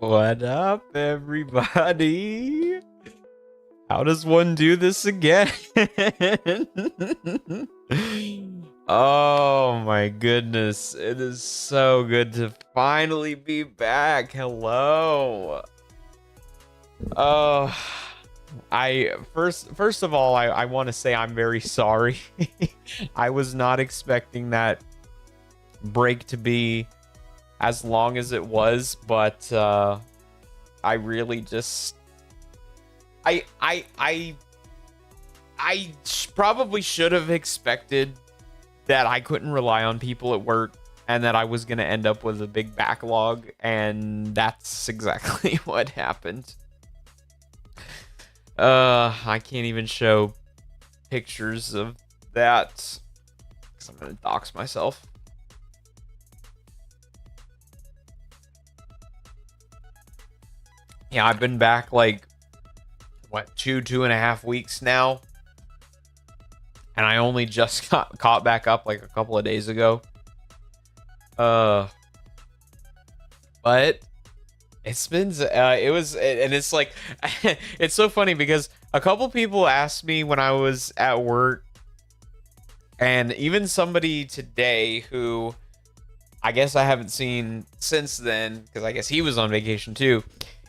What up, everybody? How does one do this again? Oh my goodness. It is so good to finally be back. Hello. Oh, first of all, I want to say I'm very sorry. I was not expecting that break to be as long as it was, but I really just I probably should have expected that I couldn't rely on people at work and that I was going to end up with a big backlog, and that's exactly what happened. I can't even show pictures of that because I'm going to dox myself. Yeah, I've been back like, what, 2.5 weeks now? And I only just got caught back up like a couple of days ago. But it's been, and it's like, it's so funny because a couple people asked me when I was at work, and even somebody today who I guess I haven't seen since then, because I guess he was on vacation too.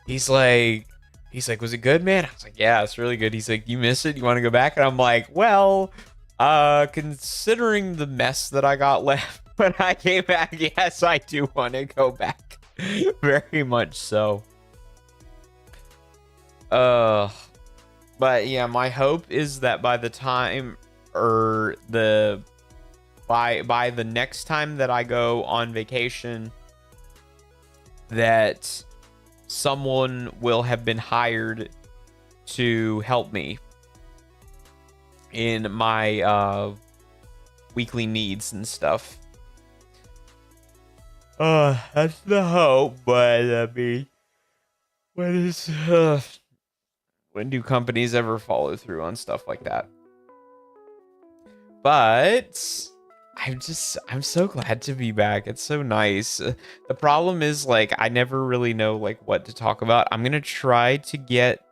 He's like, was it good, man? I was like, yeah, it's really good. He's like, you miss it? You want to go back? And I'm like, well, considering the mess that I got left when I came back, yes, I do want to go back. Very much so. But yeah, my hope is that by the time, or by the next time that I go on vacation, that someone will have been hired to help me in my weekly needs and stuff. That's the hope, but I mean, when do companies ever follow through on stuff like that? But I'm so glad to be back. It's so nice. The problem is like I never really know like what to talk about. I'm gonna try to get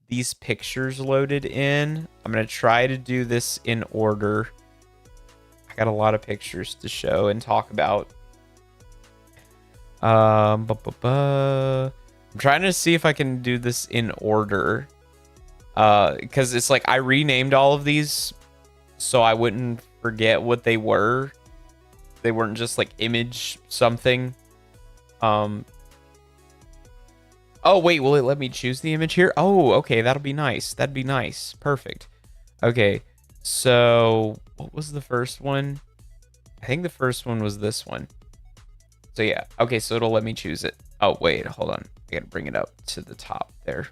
these pictures loaded in. I'm gonna try to do this in order. I got a lot of pictures to show and talk about. I'm trying to see if I can do this in order. Because it's like I renamed all of these so I wouldn't forget what they were. They weren't just like image something. Oh wait, will it let me choose the image here? Oh, okay, that'll be nice. That'd be nice. Perfect. Okay, so what was the first one? I think the first one was this one. So yeah, okay, so it'll let me choose it. Oh wait, hold on. I gotta bring it up to the top there.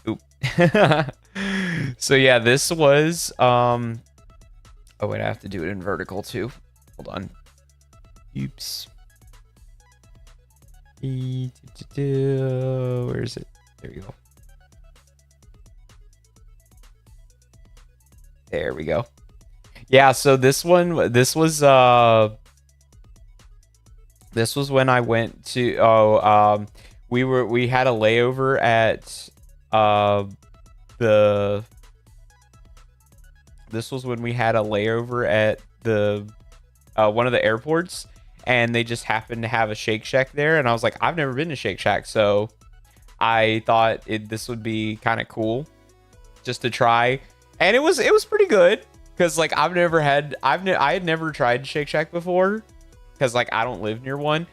Oop. So yeah, this was oh wait, I have to do it in vertical too. Hold on. Oops. Where is it? There you go. There we go. Yeah, so this was when I went to we had a layover at this was when we had a layover at the one of the airports, and they just happened to have a Shake Shack there, and I was like, I've never been to Shake Shack, so I thought this would be kind of cool just to try, and it was pretty good because like I had never tried Shake Shack before because like I don't live near one.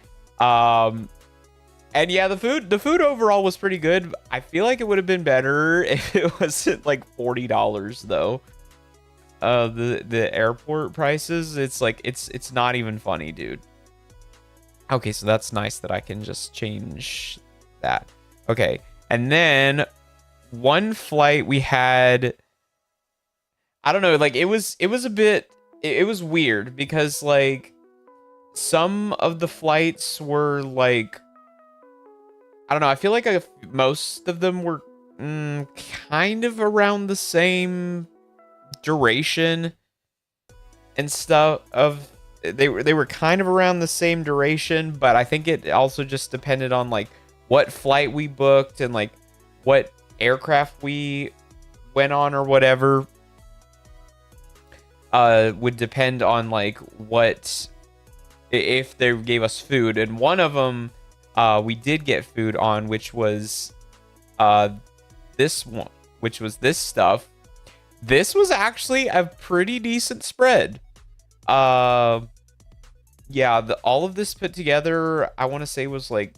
And yeah, the food overall was pretty good. I feel like it would have been better if it wasn't like $40 though. The airport prices, it's like it's not even funny, dude. Okay, so that's nice that I can just change that. Okay, and then one flight we had, I don't know, like it was a bit, it was weird because like some of the flights were like, I don't know, I feel like most of them were kind of around the same duration and stuff of they were kind of around the same duration, but I think it also just depended on like what flight we booked and like what aircraft we went on or whatever. Would depend on like what, if they gave us food, and one of them we did get food on, which was this one, which was this stuff. This was actually a pretty decent spread. Yeah, all of this put together, I want to say was like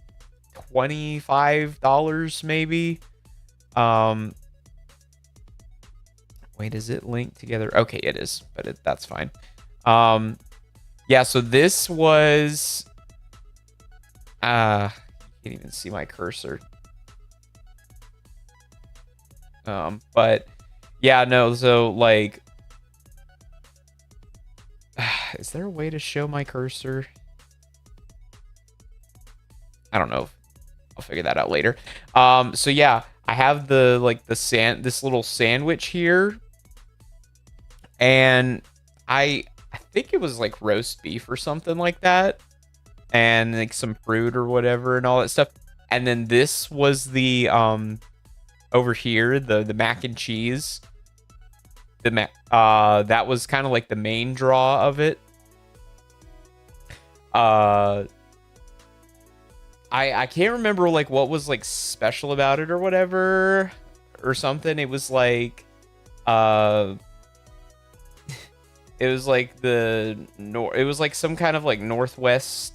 $25 maybe. Wait, is it linked together? Okay, it is, but that's fine. Yeah, so this was you can't even see my cursor. But yeah, no, so like is there a way to show my cursor? I don't know. I'll figure that out later. So yeah, I have this little sandwich here, and I think it was like roast beef or something like that, and like some fruit or whatever and all that stuff. And then this was the over here, the mac and cheese. That was kind of like the main draw of it. I can't remember like what was like special about it or whatever or something. It was like it was like it was like some kind of like Northwest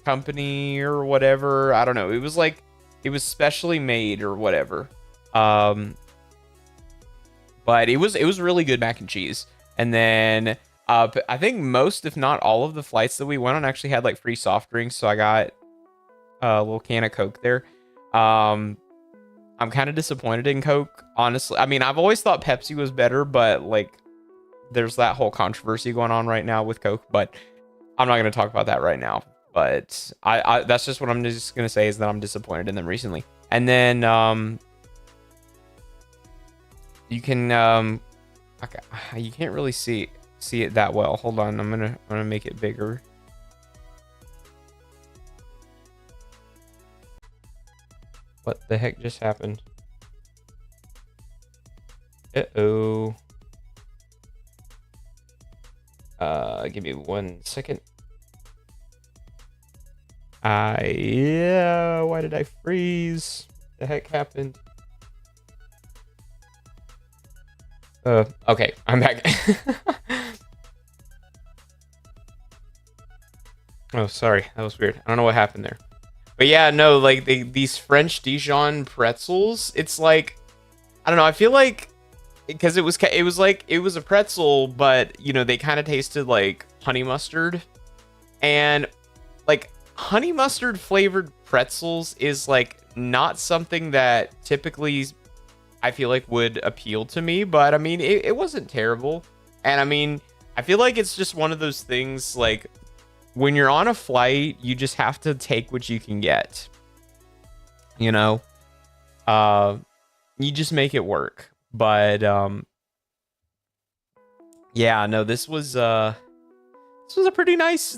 company or whatever. I don't know. It was like it was specially made or whatever. But it was really good mac and cheese. And then I think most, if not all, of the flights that we went on actually had like free soft drinks. So I got a little can of Coke there. I'm kind of disappointed in Coke, honestly. I mean, I've always thought Pepsi was better, but like there's that whole controversy going on right now with Coke. But I'm not going to talk about that right now. But I that's just what I'm just going to say, is that I'm disappointed in them recently. And then you can okay, you can't really see. see it that well. Hold on, I'm gonna make it bigger. What the heck just happened? Uh-oh. Give me 1 second. Yeah, why did I freeze? The heck happened? Okay, I'm back. Oh, sorry, that was weird. I don't know what happened there. But yeah, no, like these French Dijon pretzels, it's like, I don't know, I feel like because it was a pretzel, but you know, they kind of tasted like honey mustard, and like honey mustard flavored pretzels is like not something that typically I feel like would appeal to me, but I mean, it wasn't terrible. And I mean, I feel like it's just one of those things like when you're on a flight, you just have to take what you can get. You know? You just make it work. But yeah, no, this was a pretty nice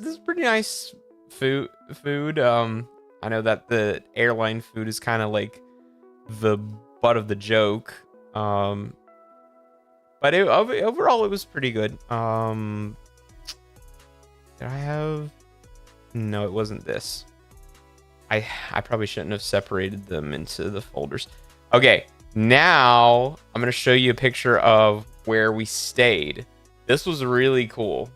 food. I know that the airline food is kind of like the butt of the joke. But overall it was pretty good. Did I have? No, it wasn't this. I probably shouldn't have separated them into the folders. Okay, now I'm gonna show you a picture of where we stayed. This was really cool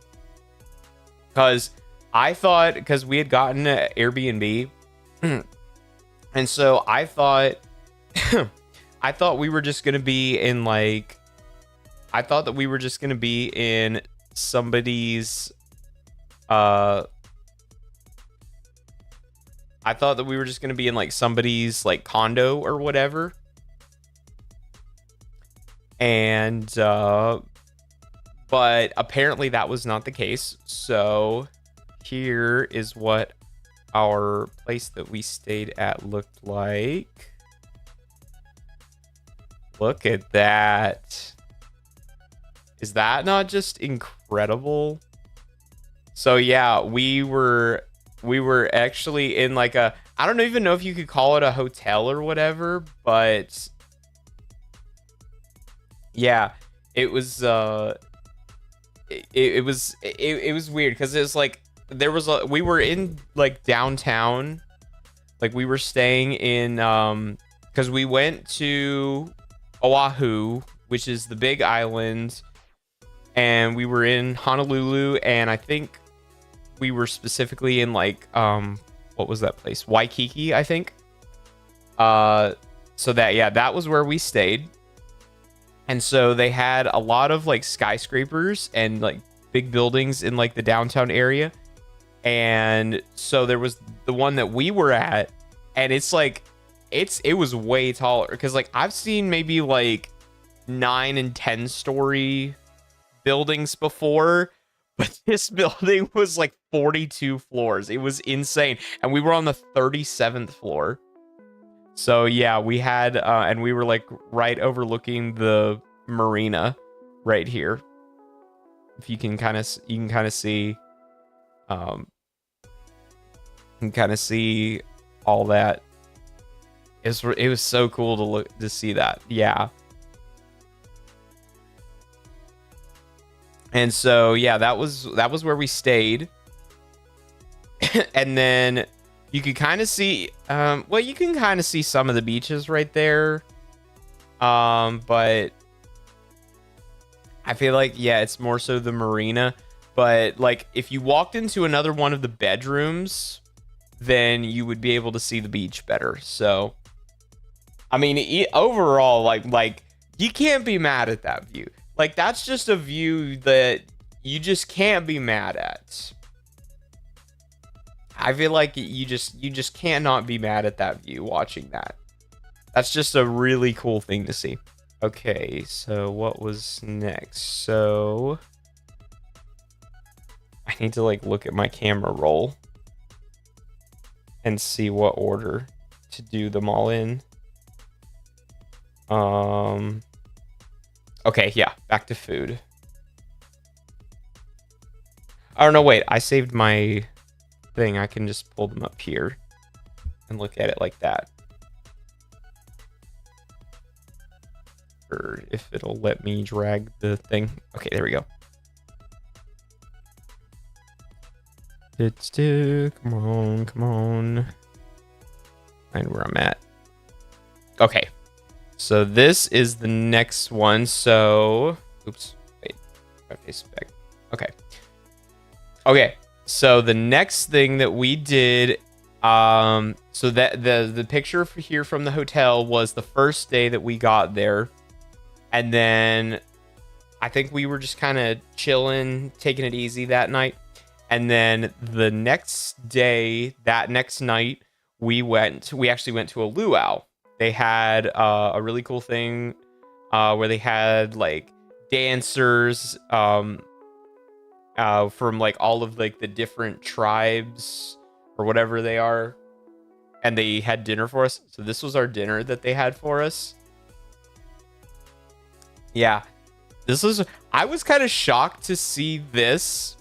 because because we had gotten an Airbnb, and so I thought I thought we were just gonna be in like I thought that we were just gonna be in somebody's I thought that we were just gonna be in like somebody's like condo or whatever. And but apparently that was not the case. So here is what our place that we stayed at looked like. Look at that. Is that not just incredible? So yeah, we were actually in like a, I don't even know if you could call it a hotel or whatever, but yeah, it was it was weird because it was like we were in like downtown, like we were staying in because we went to Oahu, which is the big island, and we were in Honolulu, and I think we were specifically in like what was that place, Waikiki, I think. So that was where we stayed. And so they had a lot of like skyscrapers and like big buildings in like the downtown area. And so there was the one that we were at, and it's like it was way taller, because like I've seen maybe like 9 and 10 story buildings before, but this building was like 42 floors. It was insane. And we were on the 37th floor. So yeah, we had and we were like right overlooking the marina right here. If you can kind of see you can kind of see all that. It was so cool to see that. Yeah. And so yeah, that was where we stayed. And then you could kind of see well, you can kind of see some of the beaches right there. But I feel like, yeah, it's more so the marina. But like if you walked into another one of the bedrooms, then you would be able to see the beach better. So I mean, overall, like you can't be mad at that view. Like that's just a view that you just can't be mad at. I feel like you just cannot be mad at that view watching that. That's just a really cool thing to see. Okay, so what was next? So I need to like look at my camera roll and see what order to do them all in. Okay, yeah, back to food. Oh no, wait, I saved my thing. I can just pull them up here and look at it like that. Or if it'll let me drag the thing. Okay, there we go. It's still, come on, come on. Find where I'm at. Okay, so this is the next one. So, oops, wait, my face back. Okay. Okay, so the next thing that we did, so that the picture here from the hotel was the first day that we got there, and then I think we were just kind of chilling, taking it easy that night, and then the next day, that next night, we actually went to a luau. They had a really cool thing where they had like dancers, from like all of like the different tribes or whatever they are, and they had dinner for us. So this was our dinner that they had for us. Yeah, I was kind of shocked to see this.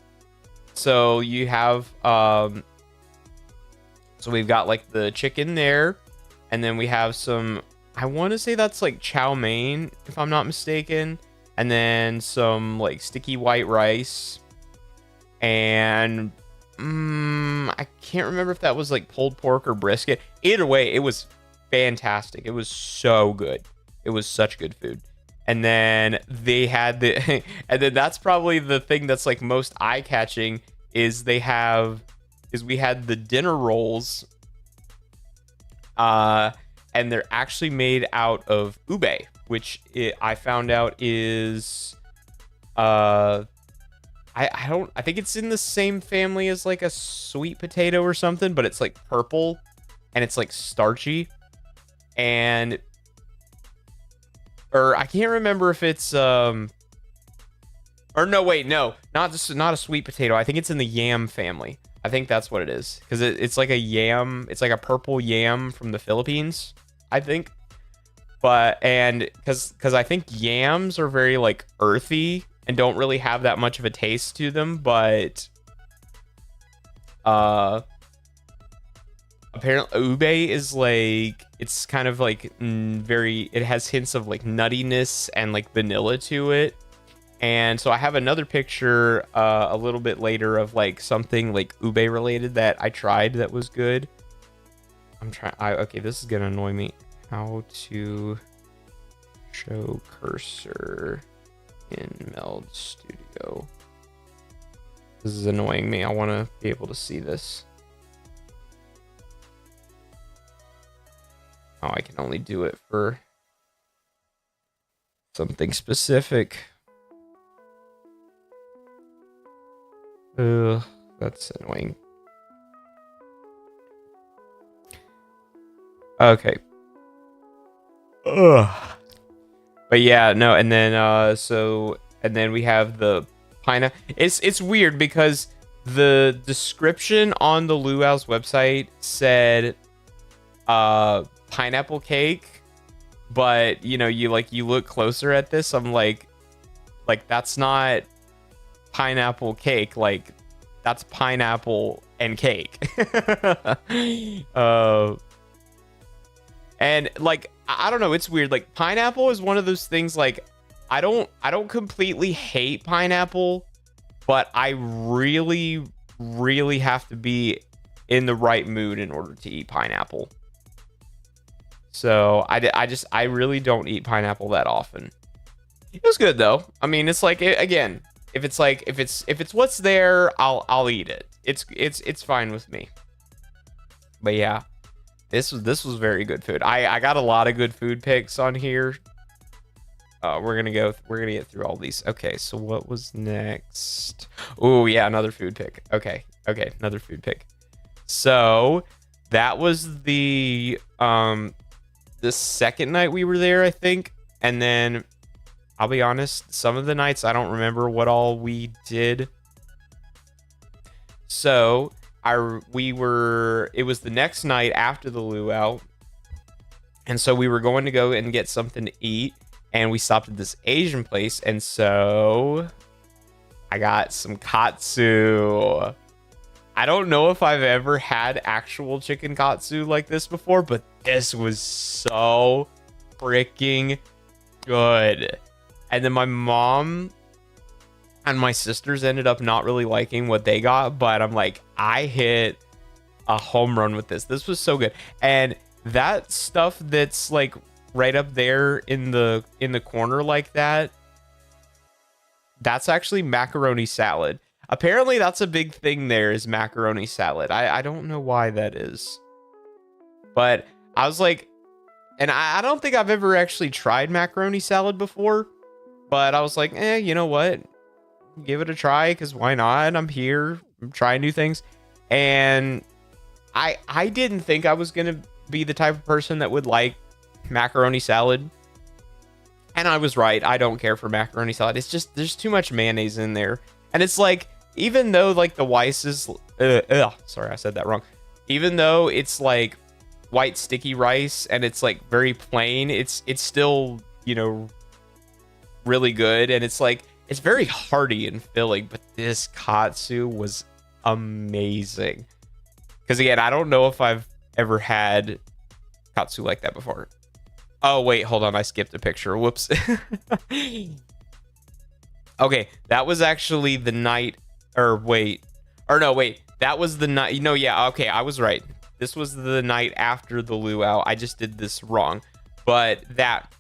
So you have so we've got like the chicken there, and then we have some, I want to say that's like chow mein if I'm not mistaken, and then some like sticky white rice. And I can't remember if that was like pulled pork or brisket. Either way, it was fantastic. It was so good. It was such good food. And then they had the, and then that's probably the thing that's like most eye-catching is we had the dinner rolls, and they're actually made out of ube, which I found out is, I think it's in the same family as like a sweet potato or something, but it's like purple and it's like starchy. And or I can't remember if it's or no, wait, no, not a sweet potato. I think it's in the yam family. I think that's what it is, because it's like a yam. It's like a purple yam from the Philippines, I think. But and because I think yams are very like earthy and don't really have that much of a taste to them, but apparently ube is like, it's kind of like it has hints of like nuttiness and like vanilla to it. And so I have another picture a little bit later of like something like ube related that I tried that was good. Okay, this is gonna annoy me. How to show cursor in Meld Studio. This is annoying me. I want to be able to see this. Oh, I can only do it for something specific. Ugh, that's annoying. Okay. Ugh. But yeah, no, and then and then we have the pineapple. It's weird because the description on the luau's website said pineapple cake, but you know, you look closer at this, I'm like that's not pineapple cake, like that's pineapple and cake. And like I don't know, it's weird. Like pineapple is one of those things, like I don't completely hate pineapple, but I really have to be in the right mood in order to eat pineapple. So I really don't eat pineapple that often. It was good though. I mean, it's like, again, if it's what's there, I'll eat it. It's fine with me. But yeah, this was very good food. I got a lot of good food picks on here. We're gonna get through all these. Okay, so what was next? Oh yeah, another food pick. Okay, another food pick. So that was the second night we were there, I think. And then I'll be honest, some of the nights I don't remember what all we did. So it was the next night after the luau, and so we were going to go and get something to eat, and we stopped at this Asian place. And so I got some katsu. I don't know if I've ever had actual chicken katsu like this before, but this was so freaking good. And then my mom and my sisters ended up not really liking what they got, but I'm like, I hit a home run with this. This was so good. And that stuff that's like right up there in the corner like that, that's actually macaroni salad. Apparently that's a big thing there, is macaroni salad. I don't know why that is, but I was like, and I don't think I've ever actually tried macaroni salad before, but I was like, you know what, give it a try, because why not? I'm here, I'm trying new things. And I didn't think I was gonna be the type of person that would like macaroni salad, and I was right. I don't care for macaroni salad. It's just, there's too much mayonnaise in there. And it's like, even though like the Weiss's, sorry, I said that wrong. Even though it's like white sticky rice and it's like very plain, it's still, you know, really good. And it's like, it's very hearty and filling, but this katsu was amazing. Because again, I don't know if I've ever had katsu like that before. Oh, wait, hold on. I skipped a picture. Whoops. Okay, that was actually the night, or wait. Or no, wait. That was the night. No, yeah, okay, I was right. This was the night after the luau. I just did this wrong. But that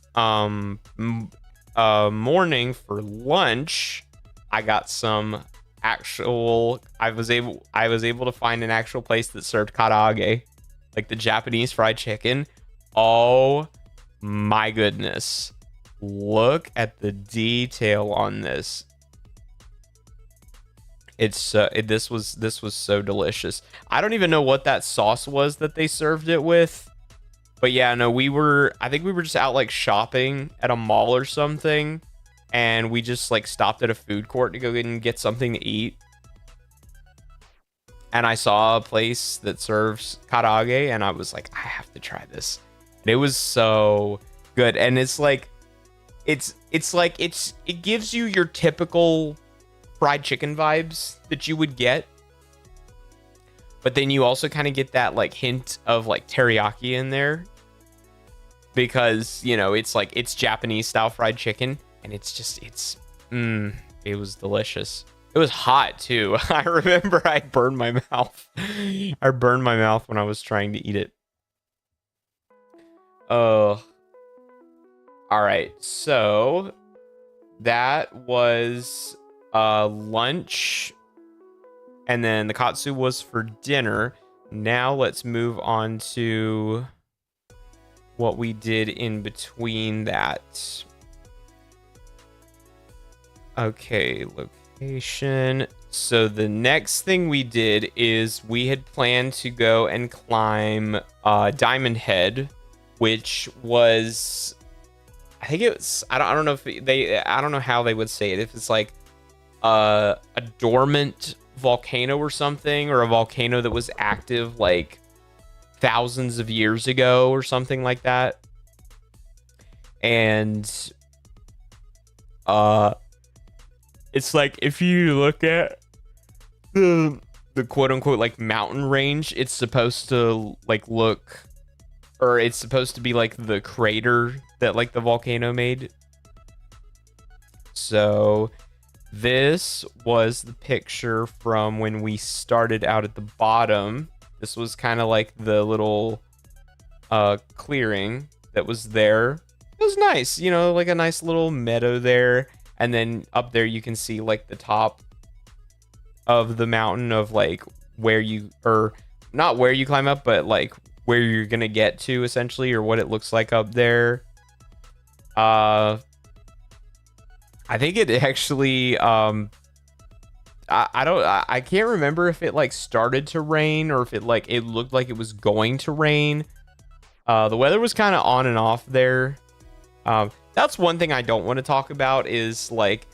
morning for lunch, I got some actual, I was able to find an actual place that served karaage, like the Japanese fried chicken. Oh my goodness, look at the detail on this. It's this was so delicious. I don't even know what that sauce was that they served it with, but yeah, no, I think we were just out like shopping at a mall or something, and we just like stopped at a food court to go and get something to eat. And I saw a place that serves karaage, and I was like, I have to try this. And it was so good. And it's like, it gives you your typical fried chicken vibes that you would get. But then you also kind of get that like hint of like teriyaki in there, because, you know, it's like, it's Japanese style fried chicken, and it's just, it was delicious. It was hot too. I remember I burned my mouth. I burned my mouth when I was trying to eat it. Oh. All right. So that was lunch, and then the katsu was for dinner. Now let's move on to what we did in between that. Okay, location. So the next thing we did is we had planned to go and climb Diamond Head, which was, I think it was, I don't know if I don't know how they would say it, if it's like a dormant volcano or something, or a volcano that was active like thousands of years ago or something like that. And it's like, if you look at the quote unquote like mountain range, it's supposed to like look, or it's supposed to be like the crater that like the volcano made. So this was the picture from when we started out at the bottom. This was kind of like the little clearing that was there. It was nice, you know, like a nice little meadow there. And then up there you can see like the top of the mountain of like where you, or not where you climb up, but like where you're gonna get to essentially, or what it looks like up there. I think it actually I can't remember if it like started to rain, or if it like, it looked like it was going to rain. The weather was kind of on and off there. That's one thing I don't want to talk about, is like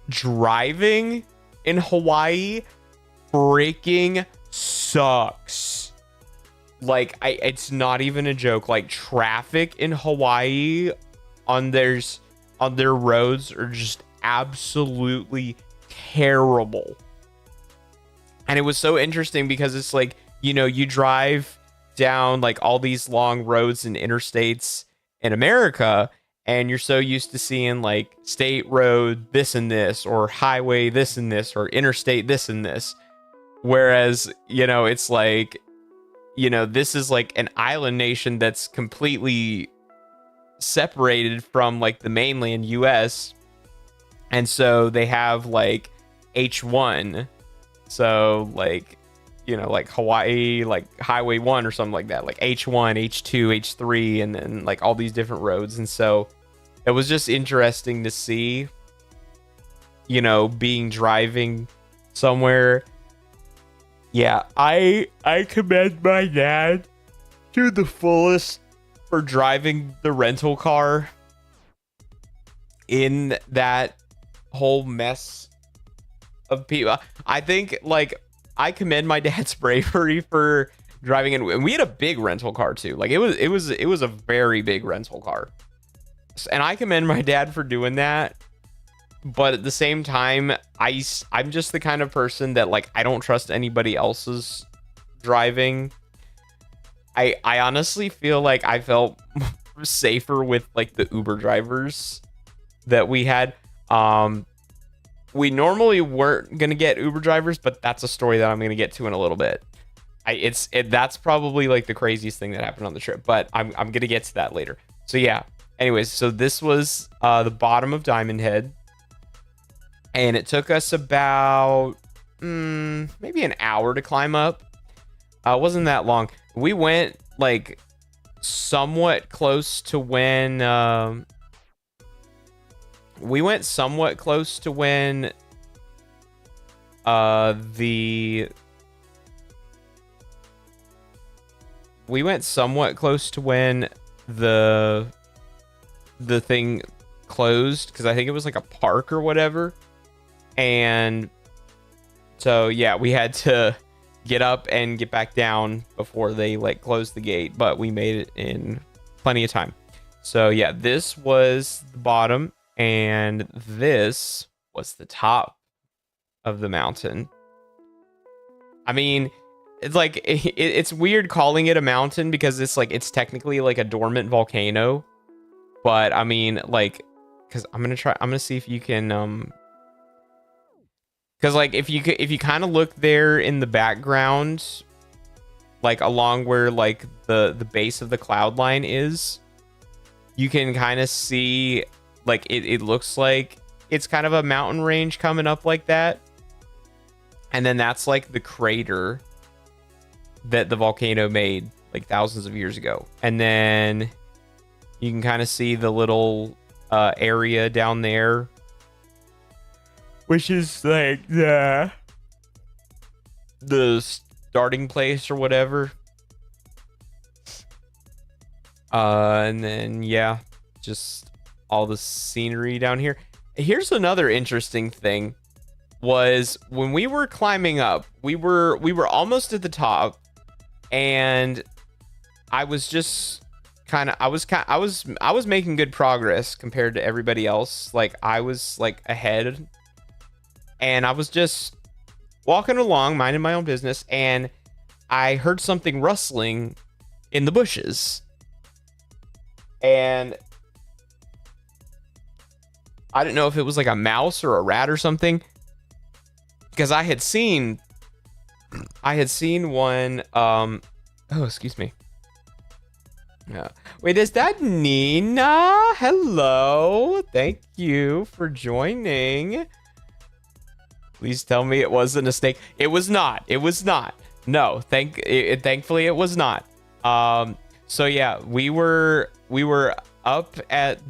driving in Hawaii freaking sucks. Like, it's not even a joke. Like, traffic in Hawaii on their roads are just absolutely terrible. And it was so interesting because it's like, you know, you drive down like all these long roads and interstates in America, and you're so used to seeing like state road this and this, or highway this and this, or interstate this and this. Whereas, you know, it's like, you know, this is like an island nation that's completely separated from like the mainland US. And so they have like H1. So like, you know, like Hawaii, like Highway 1 or something like that, like H1, H2, H3, and then like all these different roads. And so it was just interesting to see, you know, driving somewhere. Yeah, I commend my dad to the fullest for driving the rental car in that whole mess of people. I think, like, I commend my dad's bravery for driving in, and we had a big rental car too. Like, it was a very big rental car, and I commend my dad for doing that. But at the same time, I'm just the kind of person that, like, I don't trust anybody else's driving. I honestly feel like I felt safer with like the Uber drivers that we had. We normally weren't gonna get Uber drivers, but that's a story that I'm gonna get to in a little bit. That's probably like the craziest thing that happened on the trip, but I'm gonna get to that later. So yeah. Anyways, so this was the bottom of Diamond Head. And it took us about maybe an hour to climb up. It wasn't that long. We went like somewhat close to when the we went somewhat close to when the thing closed, because I think it was like a park or whatever. And so yeah, we had to get up and get back down before they like closed the gate, but we made it in plenty of time. So yeah, this was the bottom and this was the top of the mountain. I mean, it's like it's weird calling it a mountain because it's like it's technically like a dormant volcano, but I mean, like, because I'm gonna see if you can because like if you kind of look there in the background, like along where like the base of the cloud line is, you can kind of see like it looks like it's kind of a mountain range coming up like that. And then that's like the crater that the volcano made like thousands of years ago. And then you can kind of see the little area down there, which is like the starting place or whatever. And then yeah, just all the scenery down here. Here's another interesting thing, was when we were climbing up, we were almost at the top, and I was just I was making good progress compared to everybody else. Like I was like ahead, and I was just walking along, minding my own business, and I heard something rustling in the bushes. And I didn't know if it was like a mouse or a rat or something, because I had seen one. Oh, excuse me. Yeah. Wait, is that Nina? Hello. Thank you for joining. Please tell me it wasn't a snake. It was not. It was not. No, thankfully it was not. So yeah, we were up at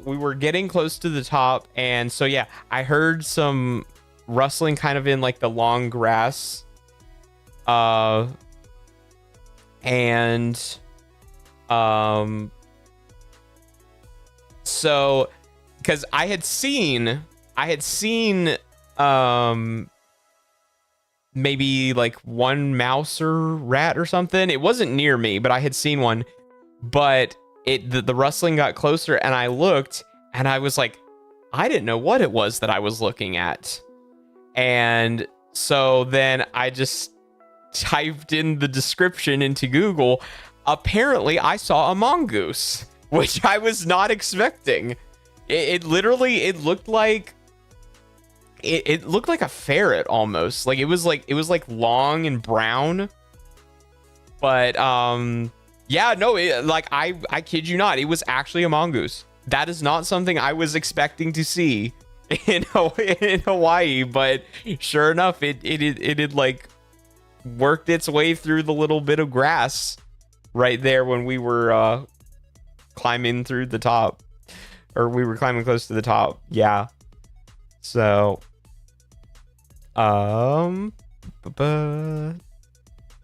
we were getting close to the top, and so yeah, I heard some rustling kind of in like the long grass. So because I had seen maybe like one mouse or rat or something. It wasn't near me, but I had seen one. But the rustling got closer, and I looked, and I was like, I didn't know what it was that I was looking at. And so then I just typed in the description into Google. Apparently, I saw a mongoose, which I was not expecting. It literally, it looked like it looked like a ferret almost. Like it was like long and brown. But yeah, no, like I kid you not, it was actually a mongoose. That is not something I was expecting to see in Hawaii, but sure enough, it had like worked its way through the little bit of grass right there when we were climbing through the top, or we were climbing close to the top. Yeah. So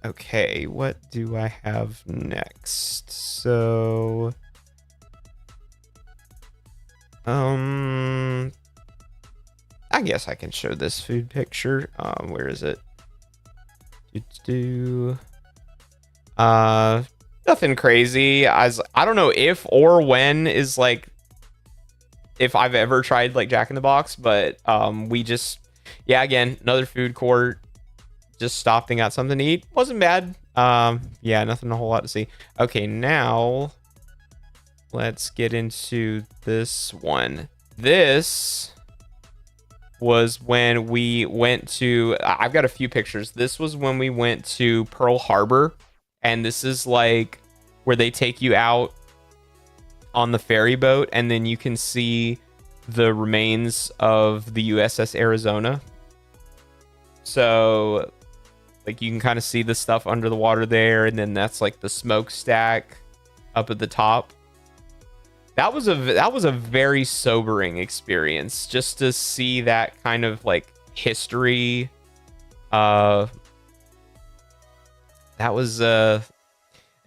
okay, what do I have next? So I guess I can show this food picture. Where is it? Nothing crazy. As I don't know if or when is like if I've ever tried like Jack in the Box, but we just, yeah, again, another food court. Just stopped and got something to eat. Wasn't bad. Yeah, nothing a whole lot to see. Okay, now let's get into this one. This was when we went to, I've got a few pictures. This was when we went to Pearl Harbor, and this is like where they take you out on the ferry boat, and then you can see the remains of the USS Arizona. So like you can kind of see the stuff under the water there, and then that's like the smokestack up at the top. That was a very sobering experience just to see that kind of like history. That was and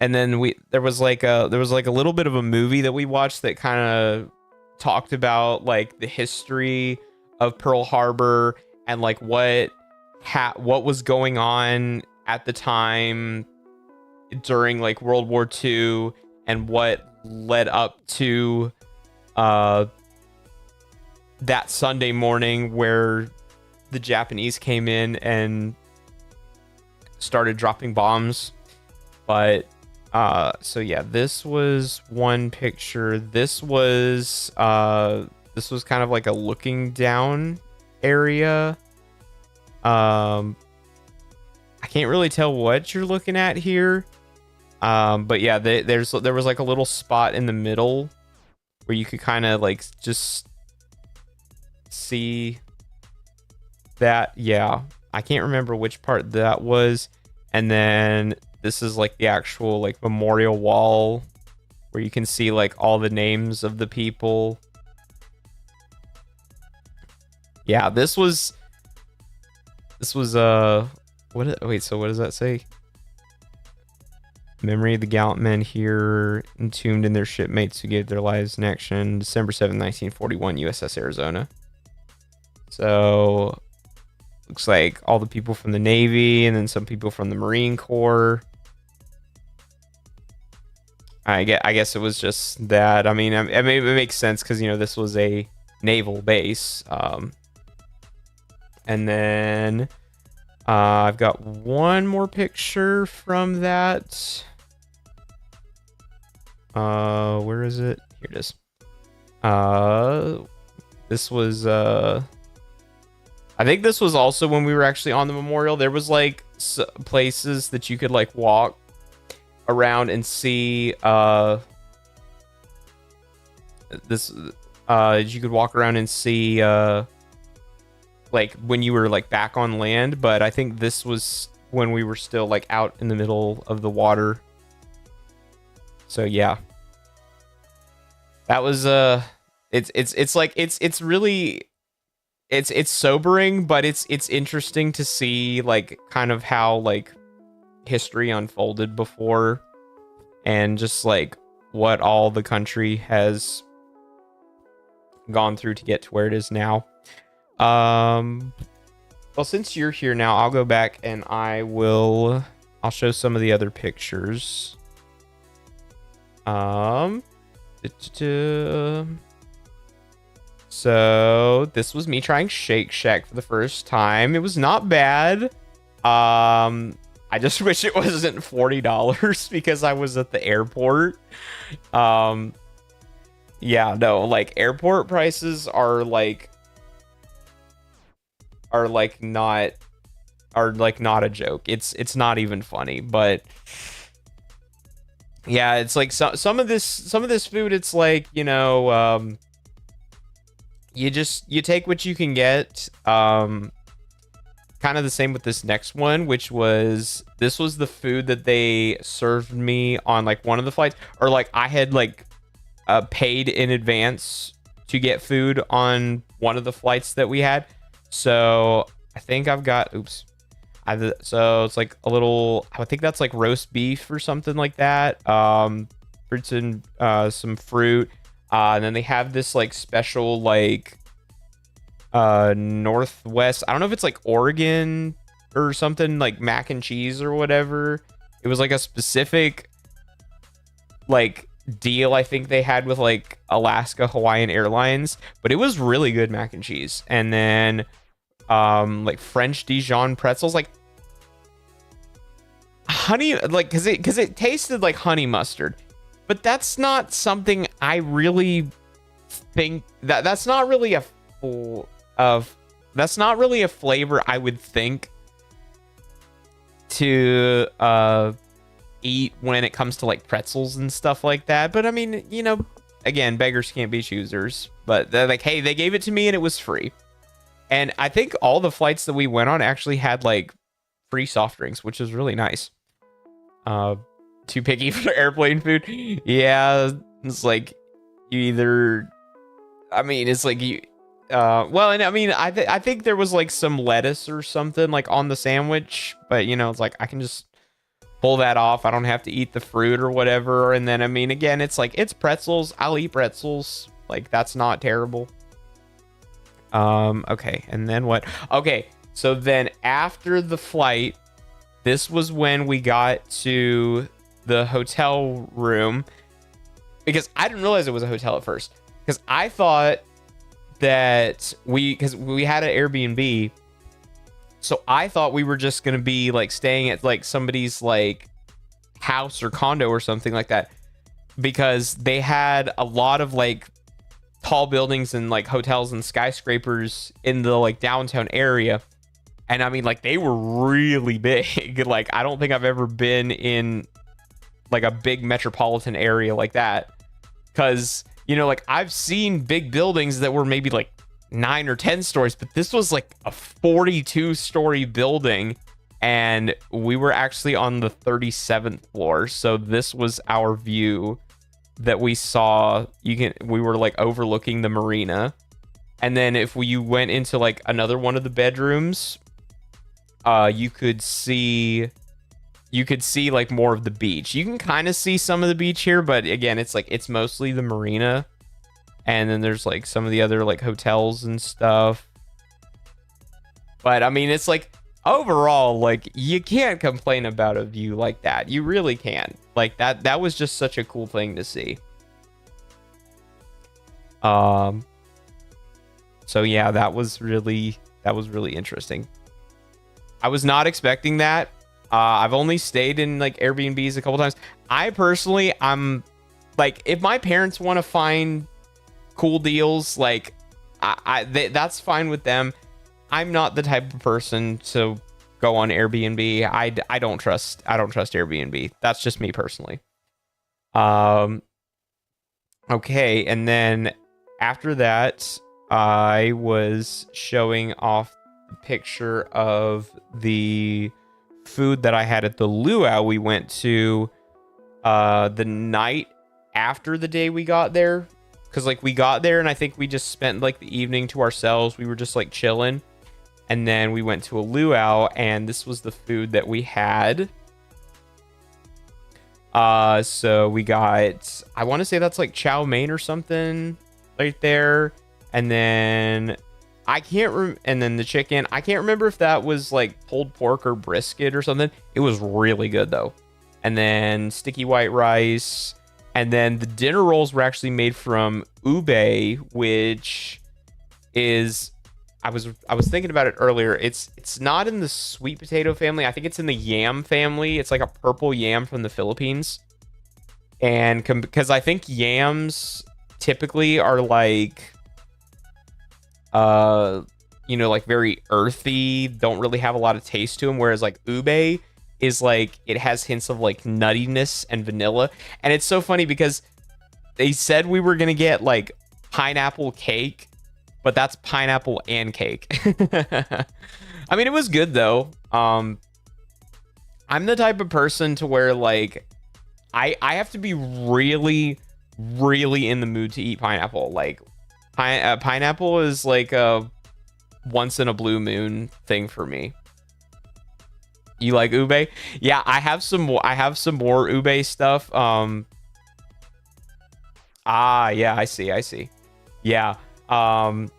then there was like a little bit of a movie that we watched that kind of talked about like the history of Pearl Harbor and like what was going on at the time during like World War II and what led up to that Sunday morning where the Japanese came in and started dropping bombs. But so yeah, this was one picture. This was kind of like a looking down area. I can't really tell what you're looking at here. But yeah, there was like a little spot in the middle where you could kind of like just see that. Yeah, I can't remember which part that was. And then this is like the actual like memorial wall where you can see like all the names of the people. Yeah, this was wait, so what does that say? Memory of the gallant men here entombed in their shipmates who gave their lives in action December 7th, 1941, USS Arizona. So looks like all the people from the Navy and then some people from the Marine Corps. I guess it was just that. I mean, it makes sense because, you know, this was a naval base. And then I've got one more picture from that. Where is it? Here it is. This was I think this was also when we were actually on the memorial. There was like places that you could like walk around and see you could walk around and see like when you were like back on land, but I think this was when we were still like out in the middle of the water. So yeah, that was it's like it's really it's sobering, but it's interesting to see like kind of how like history unfolded before and just like what all the country has gone through to get to where it is now. Well, since you're here now, I'll go back and I'll show some of the other pictures. So So this was me trying Shake Shack for the first time. It was not bad. I just wish it wasn't $40 because I was at the airport. Yeah, no, like airport prices are not a joke. It's not even funny, but yeah, it's like some of this food, it's like, you take what you can get. Kind of the same with this next one, which was the food that they served me on like one of the flights, or like I had like paid in advance to get food on one of the flights that we had. So I think I've got, so it's like a little, I think that's like roast beef or something like that. Fruits and some fruit. And then they have this like special like Northwest, I don't know if it's like Oregon or something, like mac and cheese or whatever. It was like a specific like deal I think they had with like Alaska Hawaiian Airlines, but it was really good mac and cheese. And then like French Dijon pretzels, like honey, like because it tasted like honey mustard, but that's not something I really think that's not really a that's not really a flavor I would think to eat when it comes to like pretzels and stuff like that. But I mean, again, beggars can't be choosers. But they're like, hey, they gave it to me and it was free. And I think all the flights that we went on actually had like free soft drinks, which is really nice. Too picky for airplane food. Yeah, it's like you either, I mean, it's like you, well, and I mean, I think there was like some lettuce or something like on the sandwich, but it's like I can just pull that off. I don't have to eat the fruit or whatever. And then, I mean, again, it's like, it's pretzels. I'll eat pretzels. Like, that's not terrible. Okay. And then what? Okay. So then after the flight, this was when we got to the hotel room, because I didn't realize it was a hotel at first, because I thought that because we had an Airbnb, so I thought we were just gonna be like staying at like somebody's like house or condo or something like that, because they had a lot of like tall buildings and like hotels and skyscrapers in the like downtown area. And I mean, like, they were really big. Like, I don't think I've ever been in like a big metropolitan area like that, because like I've seen big buildings that were maybe like 9 or 10 stories, but this was like a 42-story building, and we were actually on the 37th floor. So this was our view that we saw. We were like overlooking the marina, and then if you went into like another one of the bedrooms, you could see like more of the beach. You can kind of see some of the beach here, but again, it's mostly the marina. And then there's like some of the other like hotels and stuff. But I mean, it's like overall, like, you can't complain about a view like that. You really can't. Like, that was just such a cool thing to see. So yeah, that was really interesting. I was not expecting that. I've only stayed in like Airbnbs a couple times. I personally, I'm like, if my parents want to find cool deals, like that's fine with them. I'm not the type of person to go on Airbnb. I don't trust Airbnb. That's just me personally. Okay, and then after that, I was showing off the picture of the food that I had at the luau we went to the night after the day we got there. Because like we got there and I think we just spent like the evening to ourselves. We were just like chilling. And then we went to a luau, and this was the food that we had. So we got, I want to say that's like chow mein or something right there. And then and then the chicken, I can't remember if that was like pulled pork or brisket or something. It was really good though. And then sticky white rice. And then the dinner rolls were actually made from ube, which is I was thinking about it earlier. It's not in the sweet potato family. I think it's in the yam family. It's like a purple yam from the Philippines. And because I think yams typically are like like very earthy, don't really have a lot of taste to them, whereas like ube is like it has hints of like nuttiness and vanilla. And it's so funny because they said we were gonna get like pineapple cake, but that's pineapple and cake. I mean, it was good though. I'm the type of person to where like I have to be really really in the mood to eat pineapple. Like pineapple is like a once in a blue moon thing for me. You like ube? Yeah, I have some more. I have some more ube stuff. Yeah, I see. Yeah. And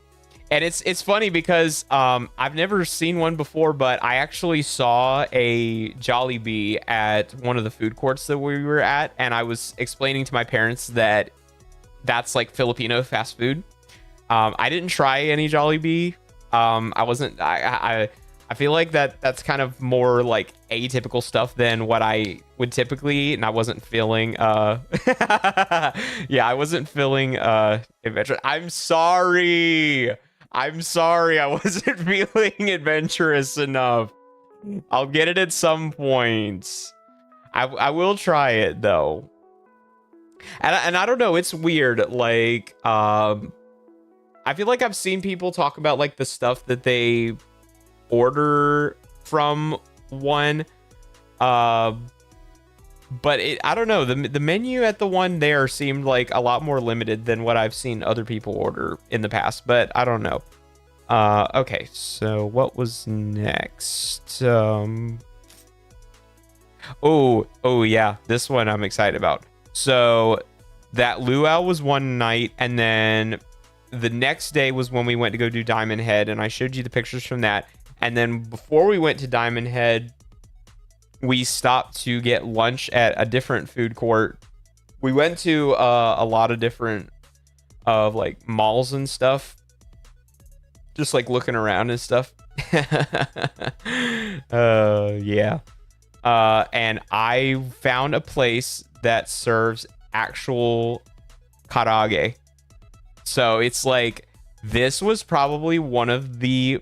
it's funny because I've never seen one before, but I actually saw a Jollibee at one of the food courts that we were at, and I was explaining to my parents that that's like Filipino fast food. I didn't try any Jollibee. I wasn't. I feel like that's kind of more like atypical stuff than what I would typically eat, and I wasn't feeling yeah, I wasn't feeling adventurous. I'm sorry. I wasn't feeling adventurous enough. I'll get it at some point. I will try it though. And I don't know, it's weird. Like I feel like I've seen people talk about like the stuff that they order from one, but I don't know, the menu at the one there seemed like a lot more limited than what I've seen other people order in the past, but I don't know. Okay, so what was next? Oh yeah, this one I'm excited about. So that luau was one night, and then the next day was when we went to go do Diamond Head, and I showed you the pictures from that. And then before we went to Diamond Head, we stopped to get lunch at a different food court. We went to a lot of different like malls and stuff, just like looking around and stuff. Yeah. And I found a place that serves actual karaage. So it's like, this was probably one of the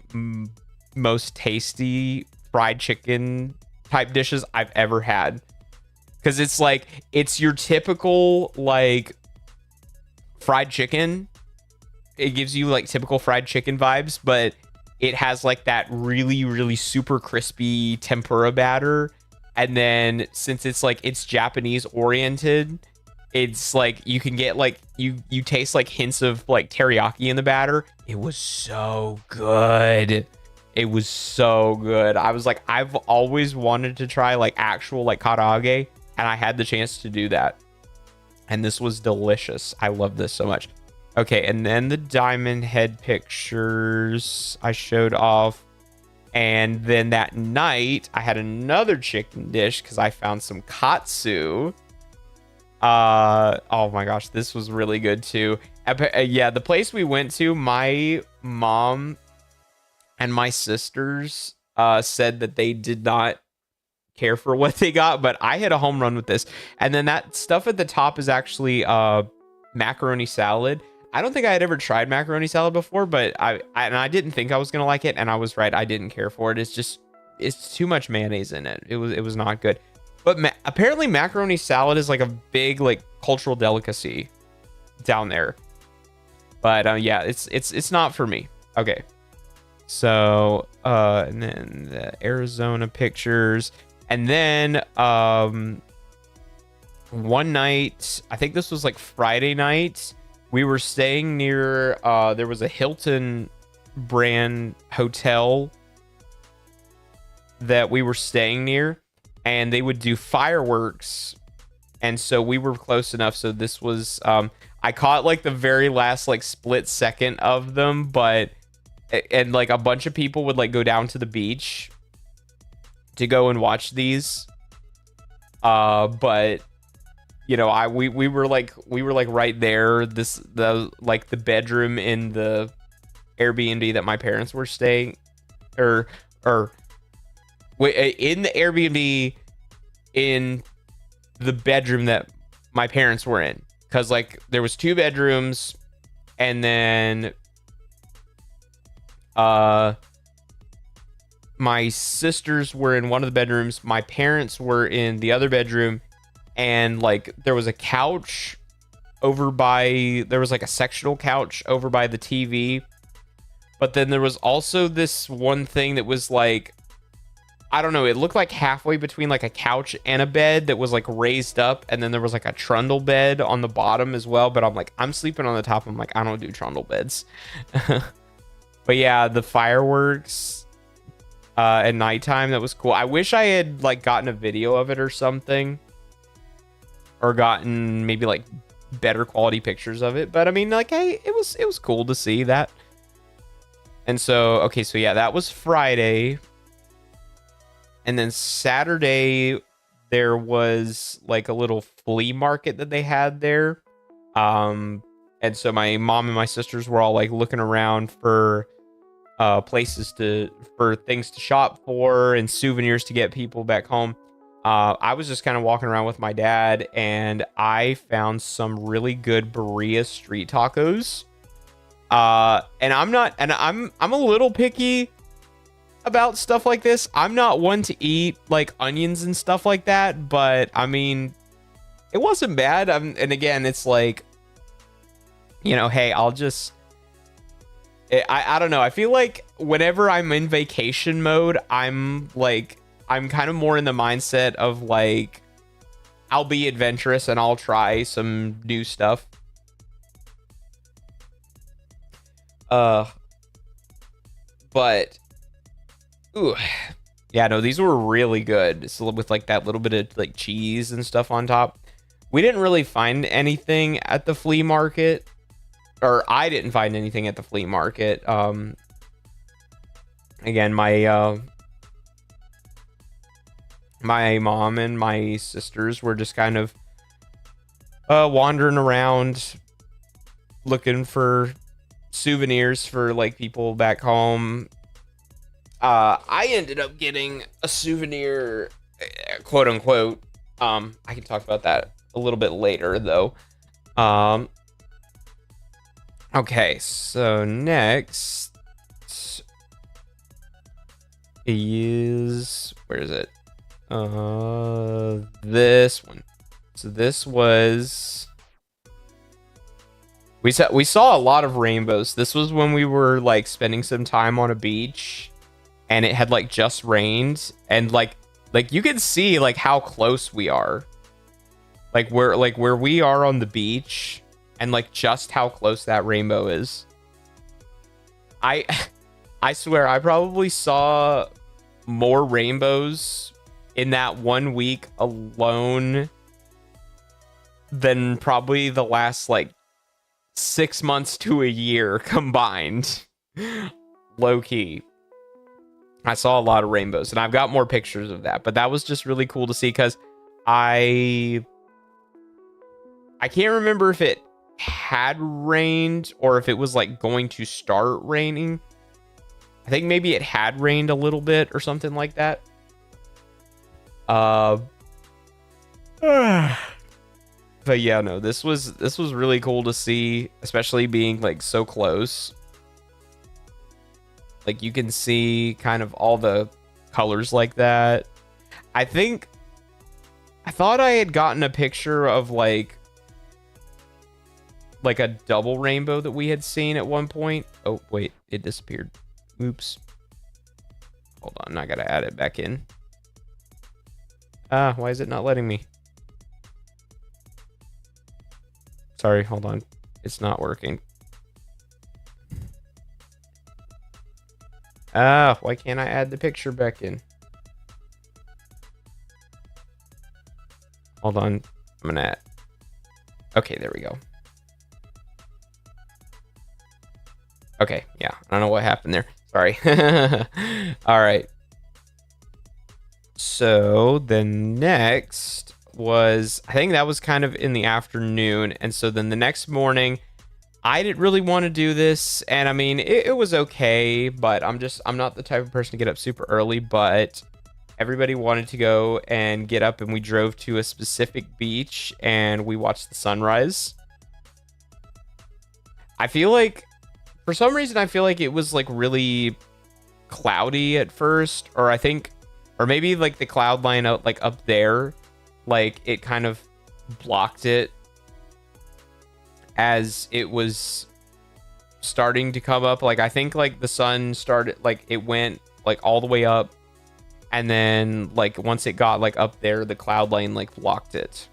most tasty fried chicken type dishes I've ever had, because it's like, it's your typical like fried chicken. It gives you like typical fried chicken vibes, but it has like that really really super crispy tempura batter, and then since it's like it's Japanese oriented, it's like you can get like you taste like hints of like teriyaki in the batter. It was so good. It was so good. I was like, I've always wanted to try like actual like karaage, and I had the chance to do that. And this was delicious. I love this so much. Okay, and then the Diamond Head pictures I showed off. And then that night, I had another chicken dish because I found some katsu. Oh my gosh, this was really good too. Yeah, the place we went to, my mom and my sisters said that they did not care for what they got, but I hit a home run with this. And then that stuff at the top is actually macaroni salad. I don't think I had ever tried macaroni salad before, but I didn't think I was gonna like it, and I was right. I didn't care for it. It's too much mayonnaise in it. It was not good. But apparently macaroni salad is like a big like cultural delicacy down there. But yeah, it's not for me. Okay. So and then the Arizona pictures, and then one night, I think this was like Friday night, we were staying near there was a Hilton brand hotel that we were staying near, and they would do fireworks, and so we were close enough. So this was I caught like the very last like split second of them, but and like a bunch of people would like go down to the beach to go and watch these, but you know, we were like right there, the bedroom in the Airbnb that my parents were staying, or or in the Airbnb in the bedroom that my parents were in, because like there was 2 bedrooms, and then my sisters were in one of the bedrooms, my parents were in the other bedroom, and like there was a couch there was like a sectional couch over by the TV, but then there was also this one thing that was like, I don't know, it looked like halfway between like a couch and a bed that was like raised up, and then there was like a trundle bed on the bottom as well, but I'm like, I'm sleeping on the top. I'm like, I don't do trundle beds. But yeah, the fireworks at nighttime, that was cool. I wish I had like gotten a video of it or something, or gotten maybe like better quality pictures of it, but I mean, like, hey, it was cool to see that. And so, okay, so yeah, that was Friday. And then Saturday, there was like a little flea market that they had there. And so my mom and my sisters were all like looking around for for things to shop for and souvenirs to get people back home. I was just kind of walking around with my dad, and I found some really good birria street tacos. And I'm a little picky about stuff like this. I'm not one to eat like onions and stuff like that, but I mean, it wasn't bad. And again, it's like, you know, hey, I don't know. I feel like whenever I'm in vacation mode, I'm kind of more in the mindset of like, I'll be adventurous and I'll try some new stuff. But ooh, yeah, no, these were really good. So with like that little bit of like cheese and stuff on top. We didn't really find anything at the flea market, or I didn't find anything at the flea market. Again, my mom and my sisters were just kind of wandering around looking for souvenirs for like people back home. I ended up getting a souvenir, quote unquote. I can talk about that a little bit later though. Okay, so next is, where is it? This one. So this was, we saw a lot of rainbows. This was when we were like spending some time on a beach, and it had like just rained, and like you can see like how close we are, like where we are on the beach, and like just how close that rainbow is. I swear I probably saw more rainbows in that 1 week alone than probably the last like 6 months to a year combined. Low key, I saw a lot of rainbows, and I've got more pictures of that, but that was just really cool to see, because I can't remember if it had rained or if it was like going to start raining. I think maybe it had rained a little bit or something like that. But yeah, no, this was really cool to see, especially being like so close. Like you can see kind of all the colors like that. I thought I had gotten a picture of like a double rainbow that we had seen at one point. Oh, wait, it disappeared. Oops. Hold on, I gotta add it back in. Why is it not letting me? Sorry, hold on. It's not working. Why can't I add the picture back in? Hold on. I'm gonna add. Okay, there we go. Okay, yeah. I don't know what happened there. Sorry. All right. So the next was, I think that was kind of in the afternoon. And so then the next morning, I didn't really want to do this, and I mean, it was okay, but I'm not the type of person to get up super early, but everybody wanted to go and get up, and we drove to a specific beach, and we watched the sunrise. I feel like, for some reason, I feel like it was, like, really cloudy at first, or I think, or maybe, like, the cloud line out, like, up there, like, it kind of blocked it as it was starting to come up. Like, I think, like, the sun started, like, it went, like, all the way up, and then, like, once it got, like, up there, the cloud line, like, blocked it.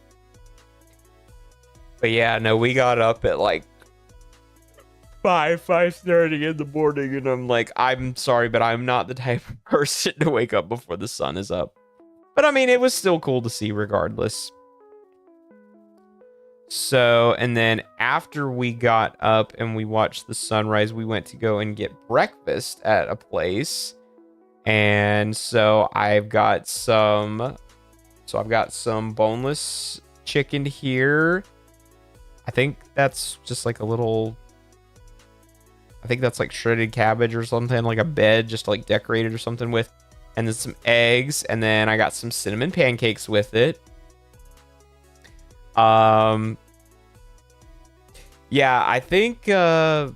But yeah, no, we got up at, like, 5:30 in the morning, and I'm like, I'm sorry, but I'm not the type of person to wake up before the sun is up. But I mean, it was still cool to see regardless. So, and then after we got up and we watched the sunrise, we went to go and get breakfast at a place. And so I've got some boneless chicken here. I think that's just like a little, I think that's like shredded cabbage or something, like a bed just like decorated or something with, and then some eggs, and then I got some cinnamon pancakes with it. Yeah, I think I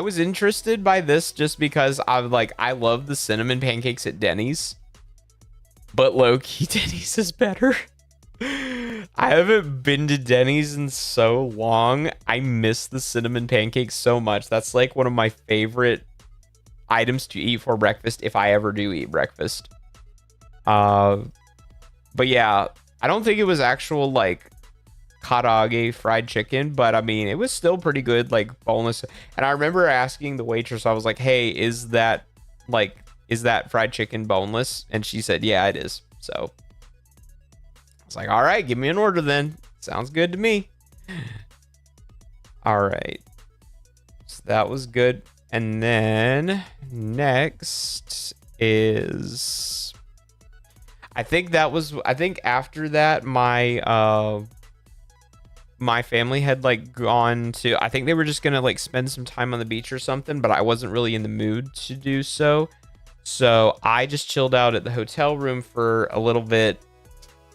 was interested by this just because I love the cinnamon pancakes at Denny's, but low-key Denny's is better. I haven't been to Denny's in so long. I miss the cinnamon pancakes so much. That's like one of my favorite items to eat for breakfast if I ever do eat breakfast. But yeah, I don't think it was actual like karaage fried chicken, but I mean, it was still pretty good, like boneless. And I remember asking the waitress, I was like, hey, is that fried chicken boneless? And she said, yeah, it is. So I was like, all right, give me an order then. Sounds good to me. All right. So that was good. And then next is, I think after that, my family had like gone to, I think they were just gonna like spend some time on the beach or something, but I wasn't really in the mood to do so. So I just chilled out at the hotel room for a little bit.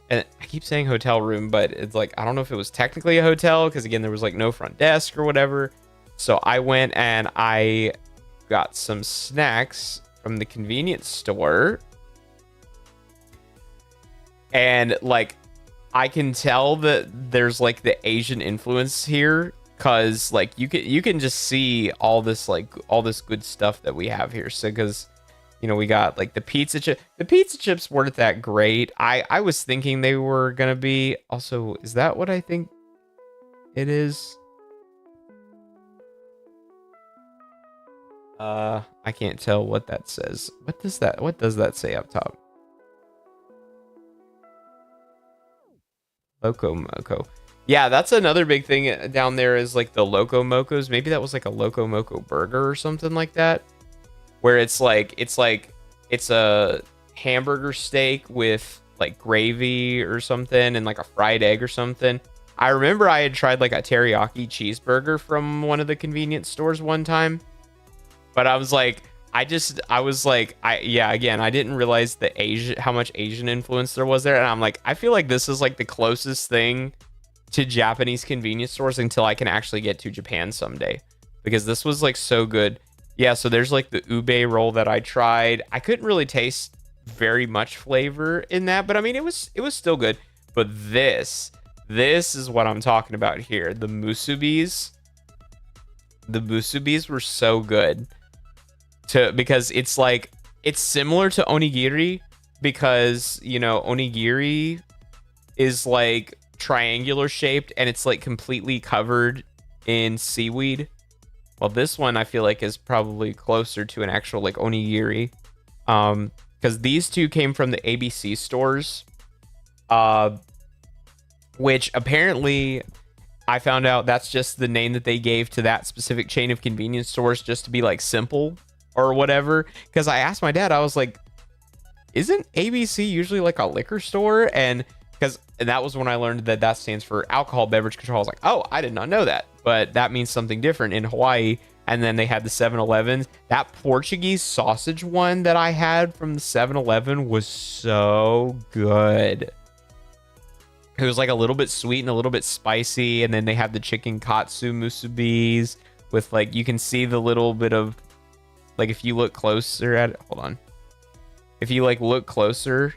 And I keep saying hotel room, but it's like, I don't know if it was technically a hotel, because again, there was like no front desk or whatever. So I went and I got some snacks from the convenience store. And like, I can tell that there's like the Asian influence here, because like you can just see all this good stuff that we have here. So because, you know, we got like the pizza chip. The pizza chips weren't that great. I was thinking they were gonna be. Also, is that what I think it is? I can't tell what that says. What does that say up top? Loco Moco. Yeah, that's another big thing down there is like the Loco Mocos. Maybe that was like a Loco Moco burger or something like that, where it's a hamburger steak with like gravy or something and like a fried egg or something. I remember I had tried like a teriyaki cheeseburger from one of the convenience stores one time, but I was like, I didn't realize how much Asian influence there was there. And I'm like, I feel like this is like the closest thing to Japanese convenience stores until I can actually get to Japan someday, because this was like so good. Yeah, so there's like the ube roll that I tried. I couldn't really taste very much flavor in that, but I mean, it was still good. But this is what I'm talking about here. The musubis were so good. Because it's like, it's similar to onigiri, because, you know, onigiri is like triangular shaped and it's like completely covered in seaweed. Well, this one I feel like is probably closer to an actual like onigiri, because these two came from the ABC stores, which apparently I found out that's just the name that they gave to that specific chain of convenience stores, just to be like simple or whatever. Because I asked my dad, I was like, isn't ABC usually like a liquor store? And because that was when I learned that that stands for alcohol beverage control. I was like, oh, I did not know that, but that means something different in Hawaii. And then they had the 7-Elevens. That Portuguese sausage one that I had from the 7-Eleven was so good. It was like a little bit sweet and a little bit spicy. And then they have the chicken katsu musubis with like, you can see the little bit of, like, if you look closer at it, hold on. If you like look closer,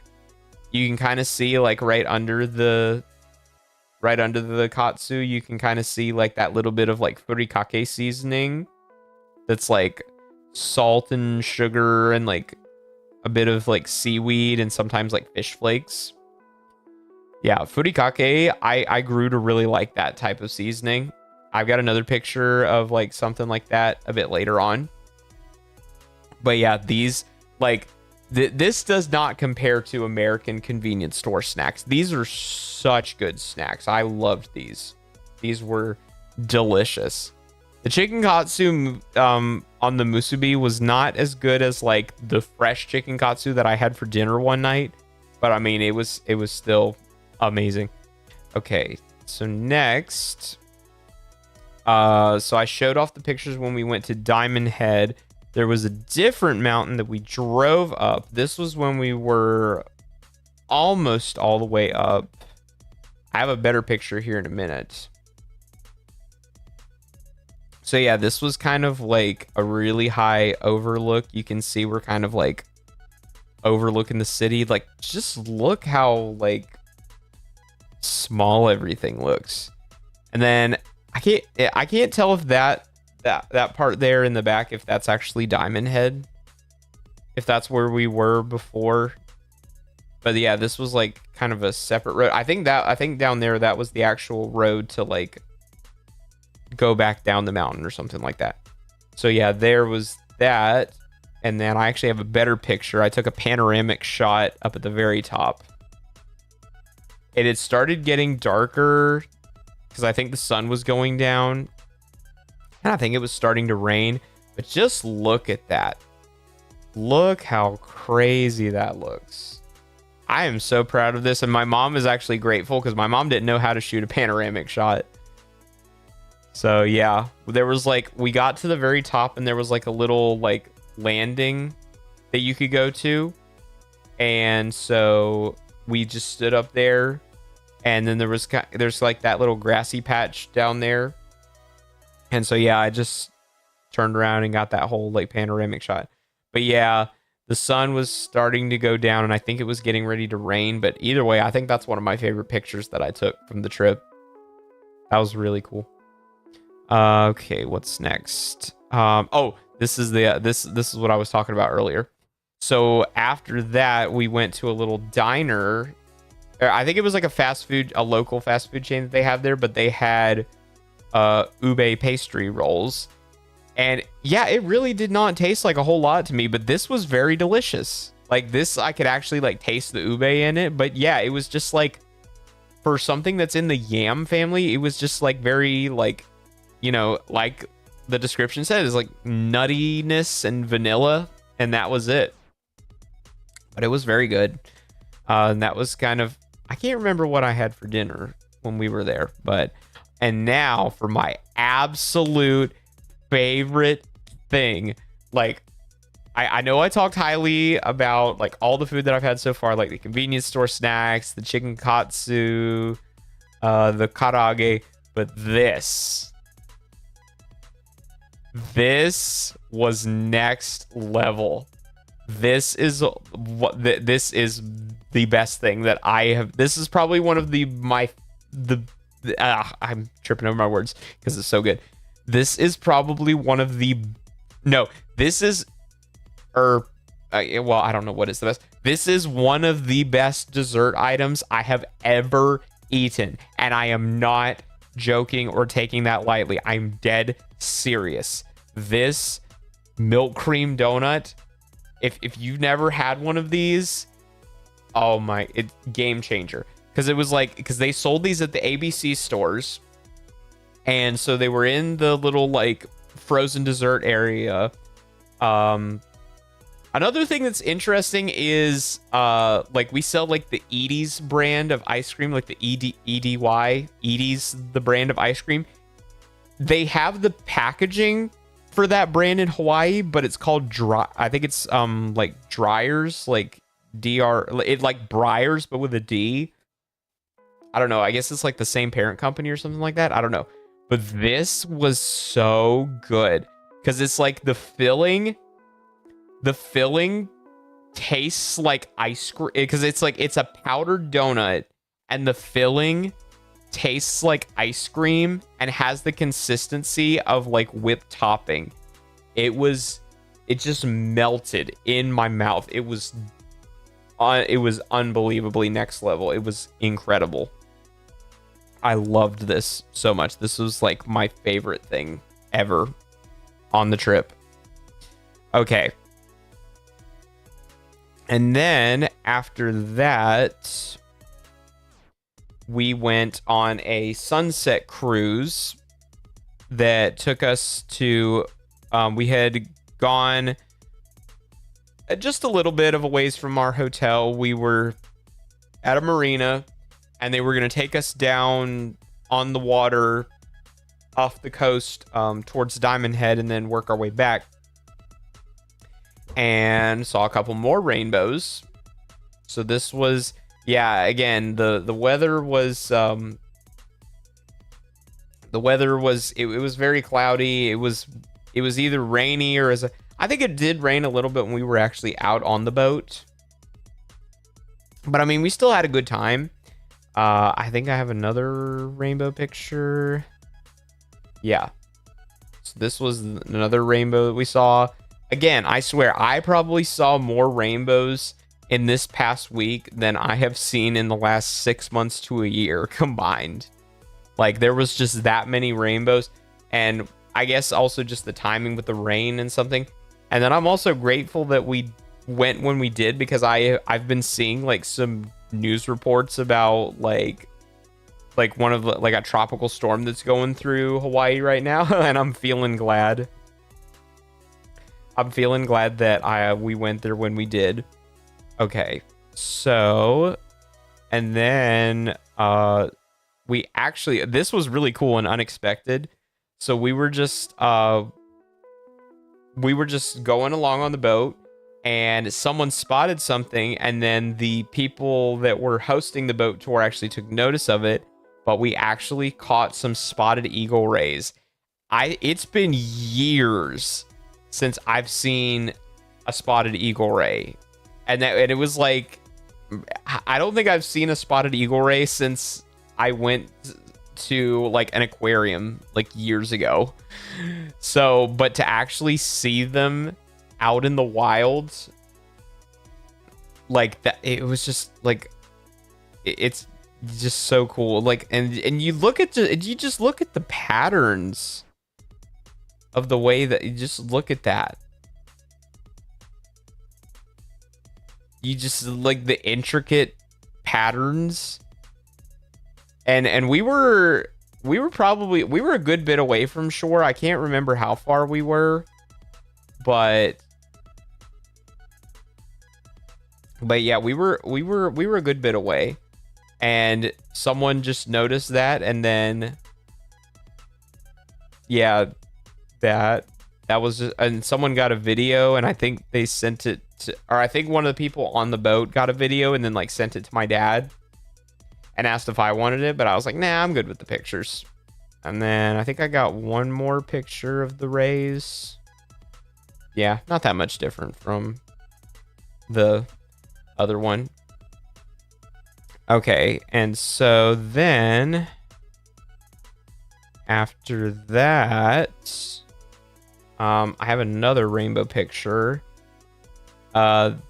you can kind of see like right under the katsu, you can kind of see like that little bit of like furikake seasoning. That's like salt and sugar and like a bit of like seaweed and sometimes like fish flakes. Yeah, furikake, I grew to really like that type of seasoning. I've got another picture of like something like that a bit later on. But yeah, these like this does not compare to American convenience store snacks. These are such good snacks. I loved these. These were delicious. The chicken katsu on the musubi was not as good as like the fresh chicken katsu that I had for dinner one night, but I mean it was still amazing. Okay, so next, so I showed off the pictures when we went to Diamond Head. There was a different mountain that we drove up. This was when we were almost all the way up. I have a better picture here in a minute. So yeah, this was kind of like a really high overlook. You can see we're kind of like overlooking the city. Like, just look how like small everything looks. And then I can't tell if that part there in the back, if that's actually Diamond Head, if that's where we were before. But yeah, this was like kind of a separate road. I think down there that was the actual road to like go back down the mountain or something like that. So yeah, there was that. And then I actually have a better picture. I took a panoramic shot up at the very top. It had started getting darker because I think the sun was going down. And I think it was starting to rain. But just look at that. Look how crazy that looks. I am so proud of this. And my mom is actually grateful because my mom didn't know how to shoot a panoramic shot. So yeah, there was like, we got to the very top and there was like a little like landing that you could go to. And so we just stood up there, and then there's like that little grassy patch down there. And so yeah, I just turned around and got that whole like panoramic shot. But yeah, the sun was starting to go down and I think it was getting ready to rain. But either way, I think that's one of my favorite pictures that I took from the trip. That was really cool. Okay, what's next? Oh, this is what I was talking about earlier. So after that, we went to a little diner. I think it was like a local fast food chain that they have there, but they had ube pastry rolls. And yeah, it really did not taste like a whole lot to me, but this was very delicious. Like this, I could actually like taste the ube in it. But yeah, it was just like, for something that's in the yam family, it was just like very like, you know, like the description said, is like nuttiness and vanilla, and that was it. But it was very good. And that was kind of, I can't remember what I had for dinner when we were there, but, and now for my absolute favorite thing. Like, I know I talked highly about like all the food that I've had so far, like the convenience store snacks, the chicken katsu, the karaage, but this was next level. This is the best thing that I have. This is probably one of I'm tripping over my words because it's so good. This is probably one of the, no, this is, well, I don't know what is the best. This is one of the best dessert items I have ever eaten. And I am not joking or taking that lightly. I'm dead serious. This milk cream donut, if you've never had one of these, oh my, game changer. Because it was like, because they sold these at the ABC stores. And so they were in the little like frozen dessert area. Another thing that's interesting is like we sell like the Edie's brand of ice cream, like the EDY, Edie's the brand of ice cream. They have the packaging for that brand in Hawaii, but it's called dry. I think it's like Dryers, like it like Briars, but with a D. I don't know. I guess it's like the same parent company or something like that. I don't know. But this was so good because it's like the filling tastes like ice cream because it's like it's a powdered donut and the filling tastes like ice cream and has the consistency of like whipped topping. It just melted in my mouth. It was unbelievably next level. It was incredible. I loved this so much. This was like my favorite thing ever on the trip. Okay. And then after that, we went on a sunset cruise that took us to, we had gone just a little bit of a ways from our hotel. We were at a marina and they were going to take us down on the water off the coast towards Diamond Head and then work our way back. And saw a couple more rainbows. So this was, yeah, again, the weather was it was very cloudy. It was either rainy or I think it did rain a little bit when we were actually out on the boat. But I mean, we still had a good time. I think I have another rainbow picture. Yeah. So this was another rainbow that we saw. Again, I swear, I probably saw more rainbows in this past week than I have seen in the last 6 months to a year combined. Like, there was just that many rainbows. And I guess also just the timing with the rain and something. And then I'm also grateful that we went when we did, because I've been seeing like some news reports about like one of like a tropical storm that's going through Hawaii right now. And I'm feeling glad. That we went there when we did. Okay, so, and then we actually, this was really cool and unexpected. So we were just going along on the boat, and someone spotted something, and then the people that were hosting the boat tour actually took notice of it. But we actually caught some spotted eagle rays. It's been years since I've seen a spotted eagle ray. And it was like, I don't think I've seen a spotted eagle ray since I went to like an aquarium like years ago. So, but to actually see them out in the wild like that, it was just like, it's just so cool. Like, and you just look at the patterns of the way that you just look at that. You just like the intricate patterns. And we were a good bit away from shore. I can't remember how far we were, but yeah, we were a good bit away, and someone just noticed that, and then yeah, that was just, and someone got a video, and I think they sent it to, or I think one of the people on the boat got a video and then like sent it to my dad and asked if I wanted it, but I was like, nah, I'm good with the pictures. And then I think I got one more picture of the rays. Yeah, not that much different from the other one. Okay, and so then after that, I have another rainbow picture.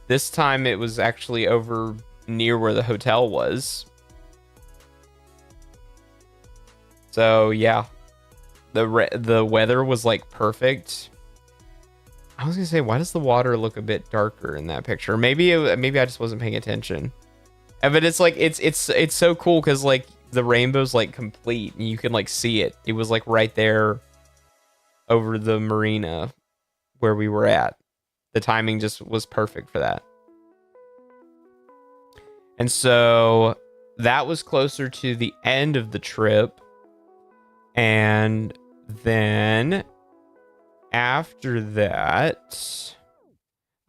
This time it was actually over near where the hotel was. So yeah, the weather was like perfect. I was gonna say, why does the water look a bit darker in that picture? Maybe I just wasn't paying attention. But it's like it's so cool because like the rainbow's like complete and you can like see it. It was like right there over the marina where we were at. the timing just was perfect for that. And so that was closer to the end of the trip. And then after that,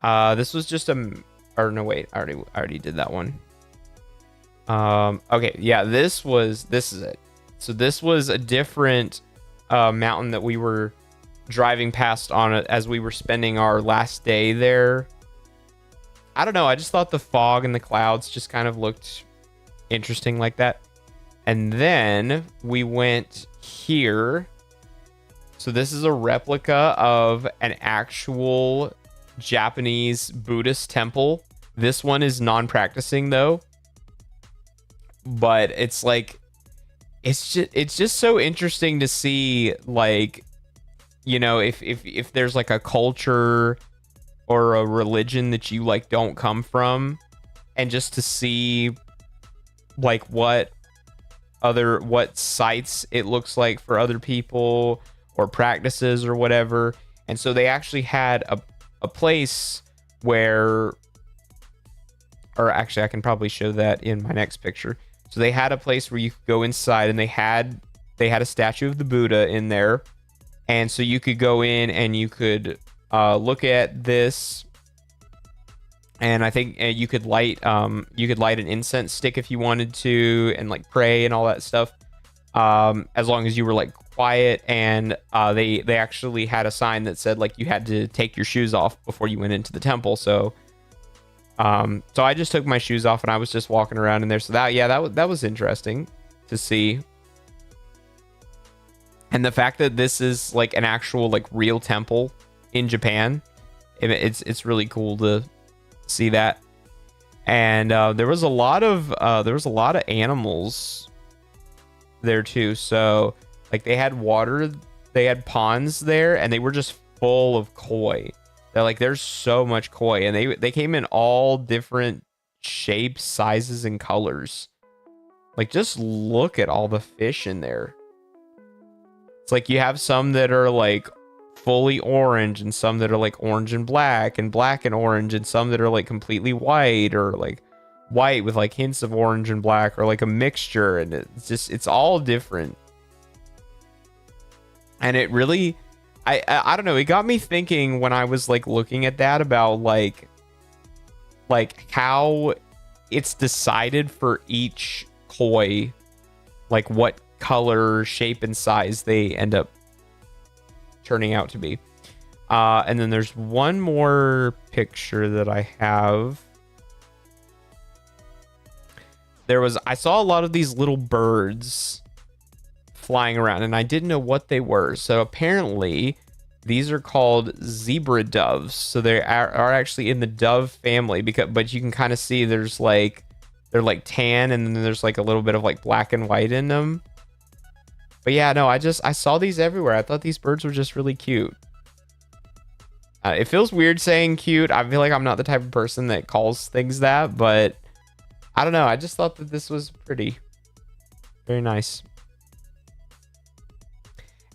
this was just or no, wait, I already did that one. Okay, yeah, this is it. So this was a different mountain that we were driving past on it as we were spending our last day there. I don't know, I just thought the fog and the clouds just kind of looked interesting like that. And then we went here. So this is a replica of an actual Japanese Buddhist temple. This one is non-practicing though. But it's like, it's just so interesting to see, like, you know, if there's like a culture or a religion that you like don't come from, and just to see like what sites it looks like for other people or practices or whatever. And so they actually had a place where, or actually I can probably show that in my next picture. So they had a place where you could go inside, and they had a statue of the Buddha in there. And so you could go in and you could look at this, and I think you could light an incense stick if you wanted to, and like pray and all that stuff, as long as you were like quiet. And they actually had a sign that said like you had to take your shoes off before you went into the temple. So I just took my shoes off and I was just walking around in there. So that was interesting to see. And the fact that this is like an actual like real temple in Japan, it's really cool to see that. And there was a lot of animals there too. So like they had water, they had ponds there, and they were just full of koi. They're like, there's so much koi, and they came in all different shapes, sizes, and colors. Like, just look at all the fish in there. It's like you have some that are like fully orange, and some that are like orange and black and orange, and some that are like completely white, or like white with like hints of orange and black, or like a mixture. And it's all different. And it really, I don't know, it got me thinking when I was like looking at that about like how it's decided for each koi, like what color, shape, and size they end up turning out to be. And then there's one more picture that I have. I saw a lot of these little birds flying around, and I didn't know what they were. So apparently these are called zebra doves. So they are actually in the dove family, but you can kind of see they're like tan, and then there's like a little bit of like black and white in them. But yeah, no, I saw these everywhere. I thought these birds were just really cute. It feels weird saying cute. I feel like I'm not the type of person that calls things that, but I don't know. I just thought that this was pretty. Very nice.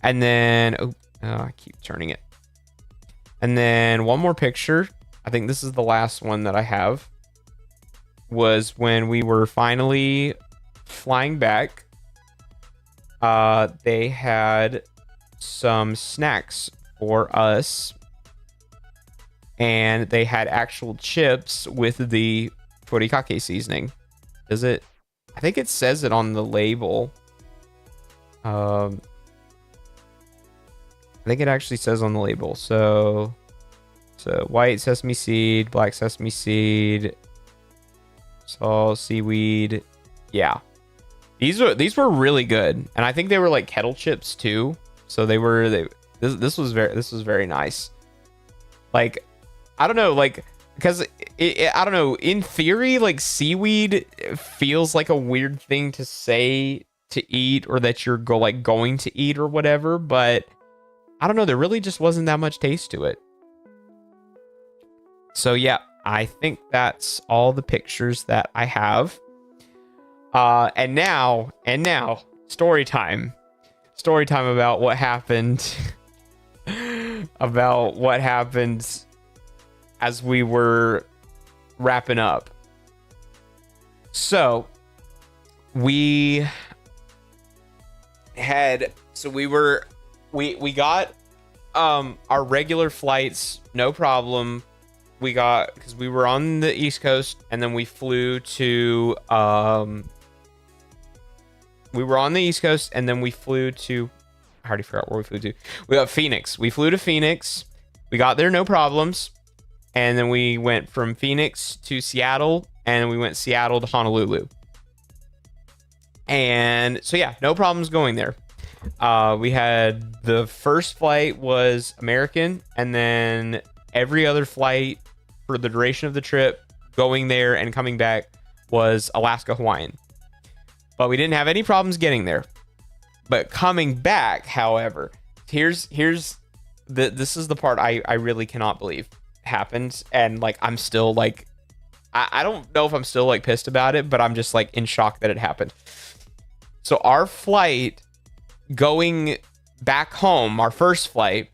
And then, I keep turning it. And then one more picture. I think this is the last one that I have. Was when we were finally flying back. They had some snacks for us. And they had actual chips with the furikake seasoning. I think it says it on the label. I think it actually says on the label. So white sesame seed, black sesame seed, salt, seaweed. Yeah. These were really good. And I think they were like kettle chips too. So this was very nice. Like, I don't know, like, because I don't know, in theory, like seaweed feels like a weird thing to say to eat, or that you're going to eat or whatever, but I don't know, there really just wasn't that much taste to it. So yeah, I think that's all the pictures that I have. And now, story time. Story time about what happened. About what happened as we were wrapping up. So we got our regular flights, no problem. Because we were on the East Coast, and then we flew to I already forgot where we flew to. We got Phoenix. We flew to Phoenix. We got there, no problems. And then we went from Phoenix to Seattle, and we went Seattle to Honolulu. And so, yeah, no problems going there. We had the first flight was American, and then every other flight for the duration of the trip going there and coming back was Alaska Hawaiian. But we didn't have any problems getting there. But coming back, however, this is the part I really cannot believe happened. And like, I'm still like, I don't know if I'm still like pissed about it, but I'm just like in shock that it happened. So our flight going back home, our first flight,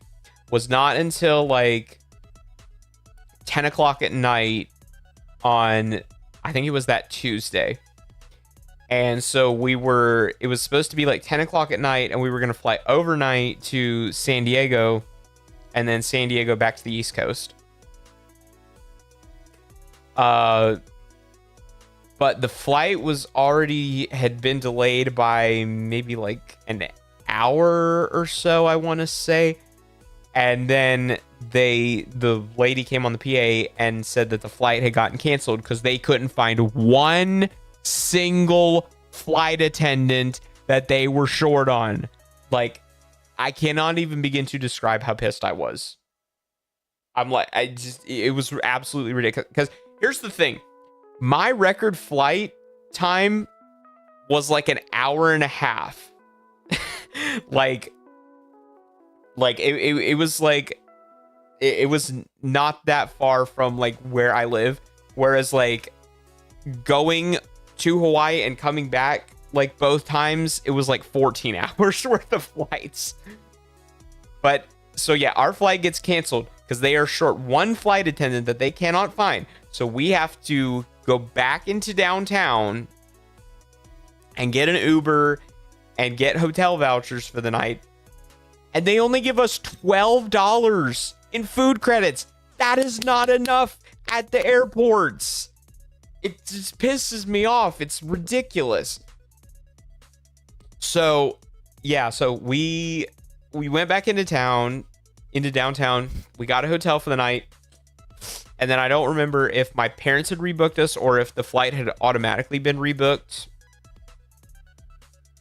was not until like 10 o'clock at night on, I think it was that Tuesday. And so it was supposed to be like 10 o'clock at night, and we were going to fly overnight to San Diego, and then San Diego back to the East Coast. But the flight had been delayed by maybe like an hour or so, I want to say. And then the lady came on the PA and said that the flight had gotten canceled because they couldn't find one single flight attendant that they were short on. Like, I cannot even begin to describe how pissed I was. It was absolutely ridiculous. Because here's the thing. My record flight time was like an hour and a half. It was not that far from like where I live. Whereas like going to Hawaii and coming back, like both times, it was like 14 hours worth of flights. But so yeah, our flight gets canceled because they are short one flight attendant that they cannot find. So we have to go back into downtown and get an Uber and get hotel vouchers for the night. And they only give us $12 in food credits. That is not enough at the airports. It just pisses me off. It's ridiculous. So, yeah, so we went back into downtown. We got a hotel for the night. And then I don't remember if my parents had rebooked us or if the flight had automatically been rebooked.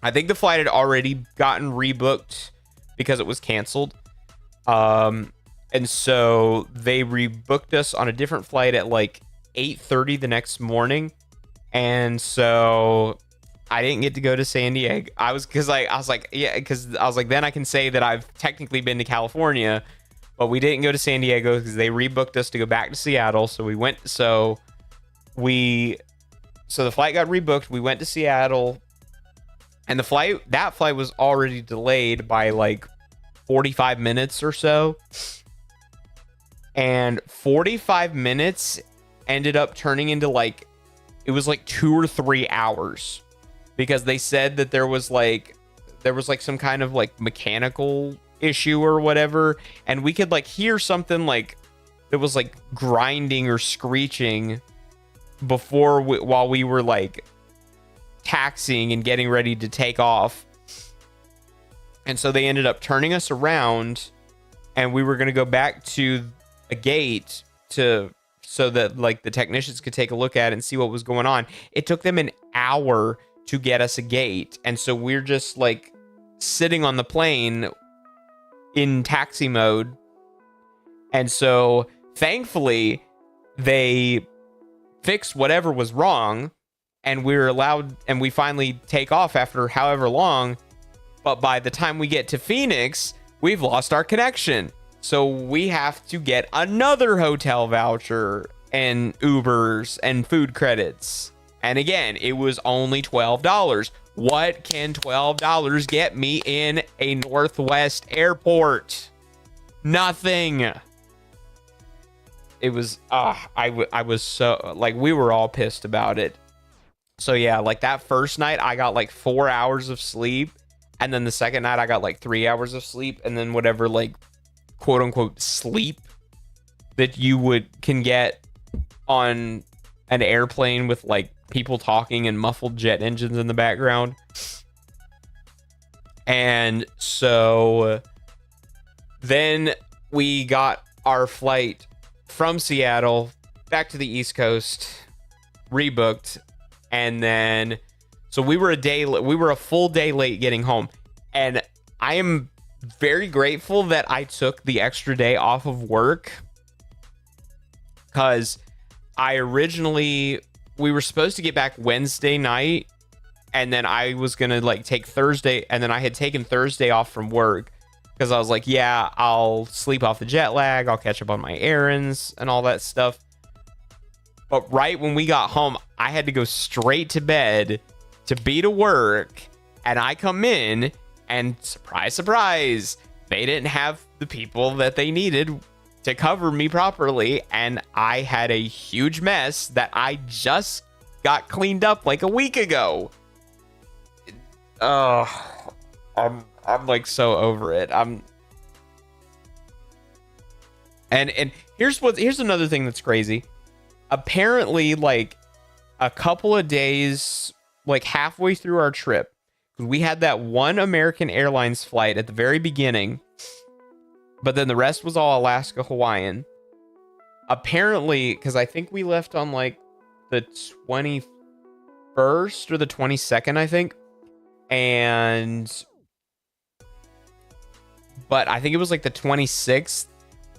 I think the flight had already gotten rebooked because it was canceled. And so they rebooked us on a different flight at like 8:30 the next morning. And so I didn't get to go to San Diego. I was like, then I can say that I've technically been to California, but we didn't go to San Diego because they rebooked us to go back to Seattle. So the flight got rebooked. We went to Seattle, and that flight was already delayed by like 45 minutes or so. And 45 minutes ended up turning into like, it was like 2 or 3 hours, because they said that there was like some kind of like mechanical issue or whatever, and we could like hear something like that was like grinding or screeching while we were like taxiing and getting ready to take off. And so they ended up turning us around, and we were going to go back to a gate so that like the technicians could take a look at it and see what was going on. It took them an hour to get us a gate. And so we're just like sitting on the plane in taxi mode. And so thankfully they fixed whatever was wrong, and we finally take off after however long. But by the time we get to Phoenix, we've lost our connection. So we have to get another hotel voucher and Ubers and food credits. And again, it was only $12. What can $12 get me in a Northwest airport? Nothing. I was so like, we were all pissed about it. So yeah, like that first night I got like 4 hours of sleep, and then the second night I got like 3 hours of sleep, and then whatever like quote unquote sleep that you can get on an airplane with like people talking and muffled jet engines in the background. And so then we got our flight from Seattle back to the East Coast, rebooked, and then so we were a full day late getting home. And I am very grateful that I took the extra day off of work, because we were supposed to get back Wednesday night, and then I was gonna like take Thursday, and then I had taken Thursday off from work because I was like, yeah, I'll sleep off the jet lag, I'll catch up on my errands and all that stuff. But right when we got home, I had to go straight to bed to be to work, and I come in, and surprise, surprise, they didn't have the people that they needed to cover me properly, and I had a huge mess that I just got cleaned up like a week ago. I'm like so over it. And here's another thing that's crazy. Apparently, like a couple of days, like halfway through our trip, we had that one American Airlines flight at the very beginning, but then the rest was all Alaska Hawaiian. Apparently, because I think we left on like the 21st or the 22nd, I think. But I think it was like the 26th.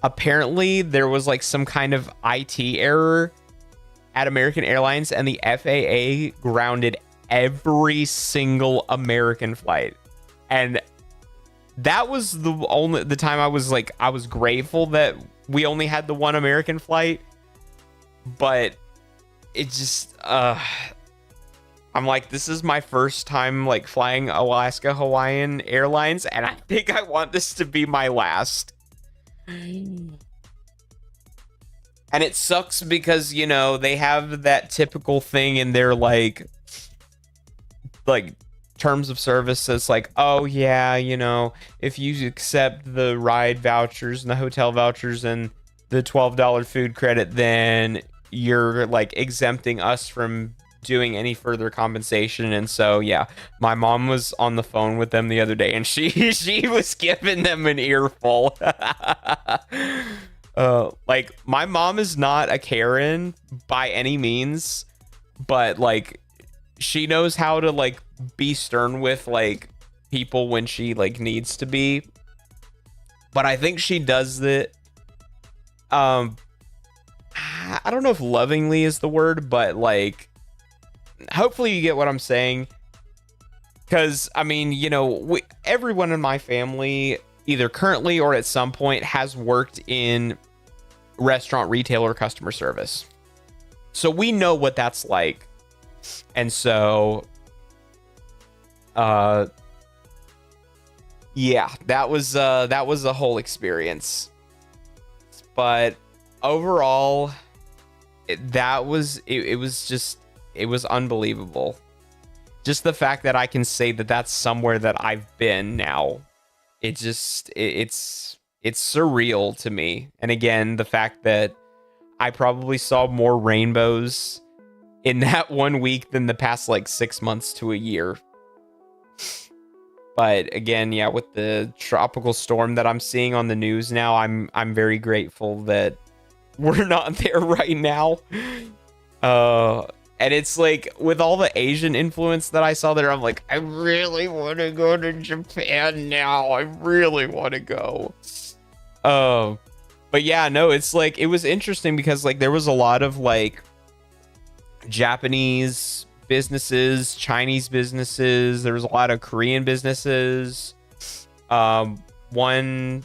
Apparently, there was like some kind of IT error at American Airlines, and the FAA grounded every single American flight. And that was the time I was grateful that we only had the one American flight. But it just I'm like, this is my first time like flying Alaska Hawaiian Airlines, and I think I want this to be my last. And it sucks because, you know, they have that typical thing in their like terms of service that's like, oh yeah, you know, if you accept the ride vouchers and the hotel vouchers and the $12 food credit, then you're like exempting us from doing any further compensation. And so yeah, my mom was on the phone with them the other day, and she was giving them an earful. Like, my mom is not a Karen by any means, but like she knows how to like be stern with like people when she like needs to be. But I think she does it I don't know if lovingly is the word, but like hopefully you get what I'm saying. Because I mean, you know, everyone in my family either currently or at some point has worked in restaurant, retail, or customer service, so we know what that's like. And so yeah, that was a whole experience. But overall, it was unbelievable. Just the fact that I can say that that's somewhere that I've been now, it's surreal to me. And again, the fact that I probably saw more rainbows in that 1 week than the past like 6 months to a year. But again, yeah, with the tropical storm that I'm seeing on the news now, I'm very grateful that we're not there right now. And it's like, with all the Asian influence that I saw there, I'm like, I really want to go to Japan now. I really want to go. But yeah, no, it's like, it was interesting because like there was a lot of like Japanese businesses, Chinese businesses. There was a lot of Korean businesses. One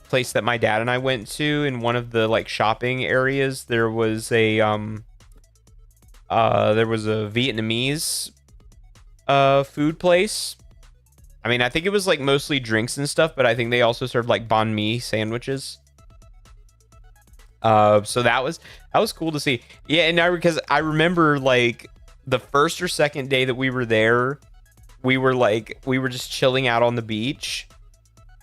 place that my dad and I went to, in one of the like shopping areas, there was a Vietnamese food place. I mean, I think it was like mostly drinks and stuff, but I think they also served like banh mi sandwiches. So that was cool to see. Yeah, and because I remember like the first or second day that we were there, we were just chilling out on the beach,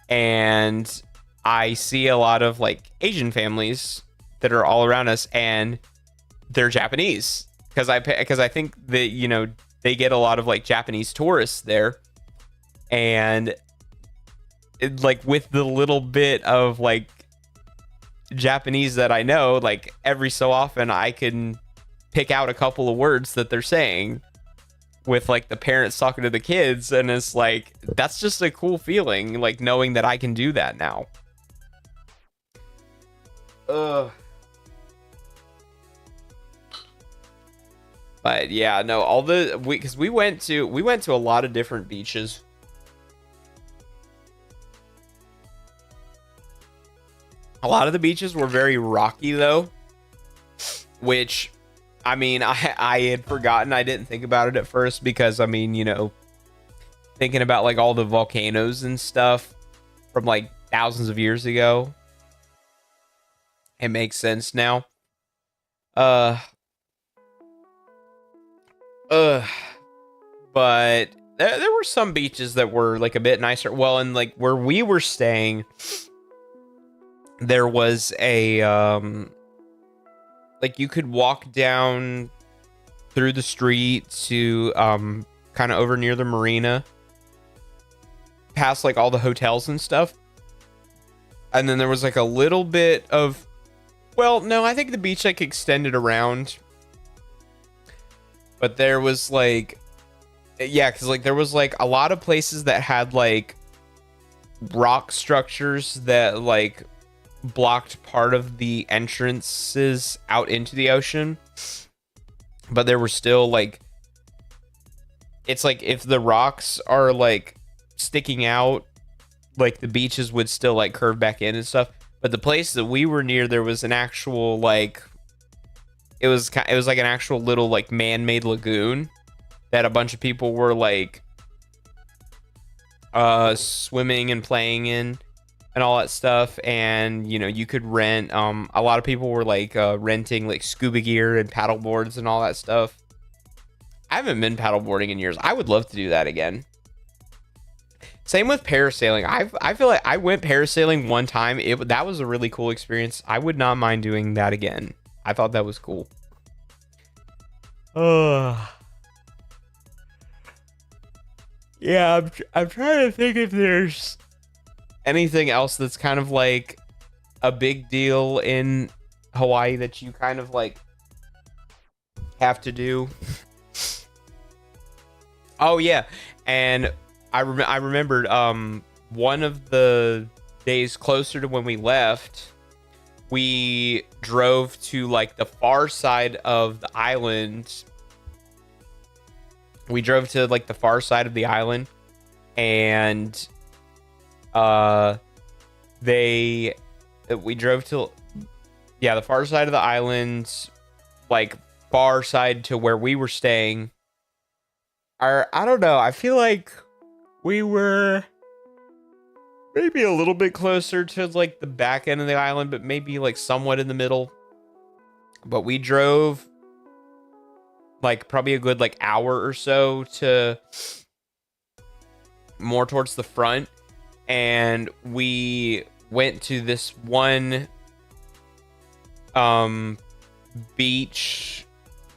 and I see a lot of like Asian families that are all around us, and they're Japanese because I think that they get a lot of like Japanese tourists there, and like with the little bit of like Japanese that I know, like every so often I can pick out a couple of words that they're saying with like the parents talking to the kids, and it's like that's just a cool feeling, like knowing that I can do that now. Ugh. But yeah, no, all the because we went to a lot of different beaches. A lot of the beaches were very rocky though, which I mean, I had forgotten. I didn't think about it at first because I mean, thinking about like all the volcanoes and stuff from like thousands of years ago, it makes sense now. Uh uh but there were some beaches that were like a bit nicer. Well, and like where we were staying, there was a like you could walk down through the street to kind of over near the marina, past like all the hotels and stuff. And then there was like a little bit of, well, no, I think the beach like extended around, but there was like, yeah, because like there was like a lot of places that had like rock structures that like blocked part of the entrances out into the ocean, but there were still like, it's like if the rocks are like sticking out, like the beaches would still like curve back in and stuff. But the place that we were near, there was an actual like, it was like an actual little like man-made lagoon that a bunch of people were like swimming and playing in and all that stuff. And you could rent, a lot of people were like renting like scuba gear and paddle boards and all that stuff. I haven't been paddleboarding in years. I would love to do that again. Same with parasailing. I feel like I went parasailing one time. That was a really cool experience. I would not mind doing that again. I thought that was cool. Yeah, I'm trying to think if there's anything else that's kind of like a big deal in Hawaii that you kind of like have to do. Oh yeah, and I remembered one of the days closer to when we left, we drove to like the far side of the island. We drove to like the far side of the island, and we drove to, yeah, the far side of the island, like far side to where we were staying. I don't know. I feel like we were maybe a little bit closer to like the back end of the island, but maybe like somewhat in the middle. But we drove like probably a good like hour or so to more towards the front, and we went to this one beach,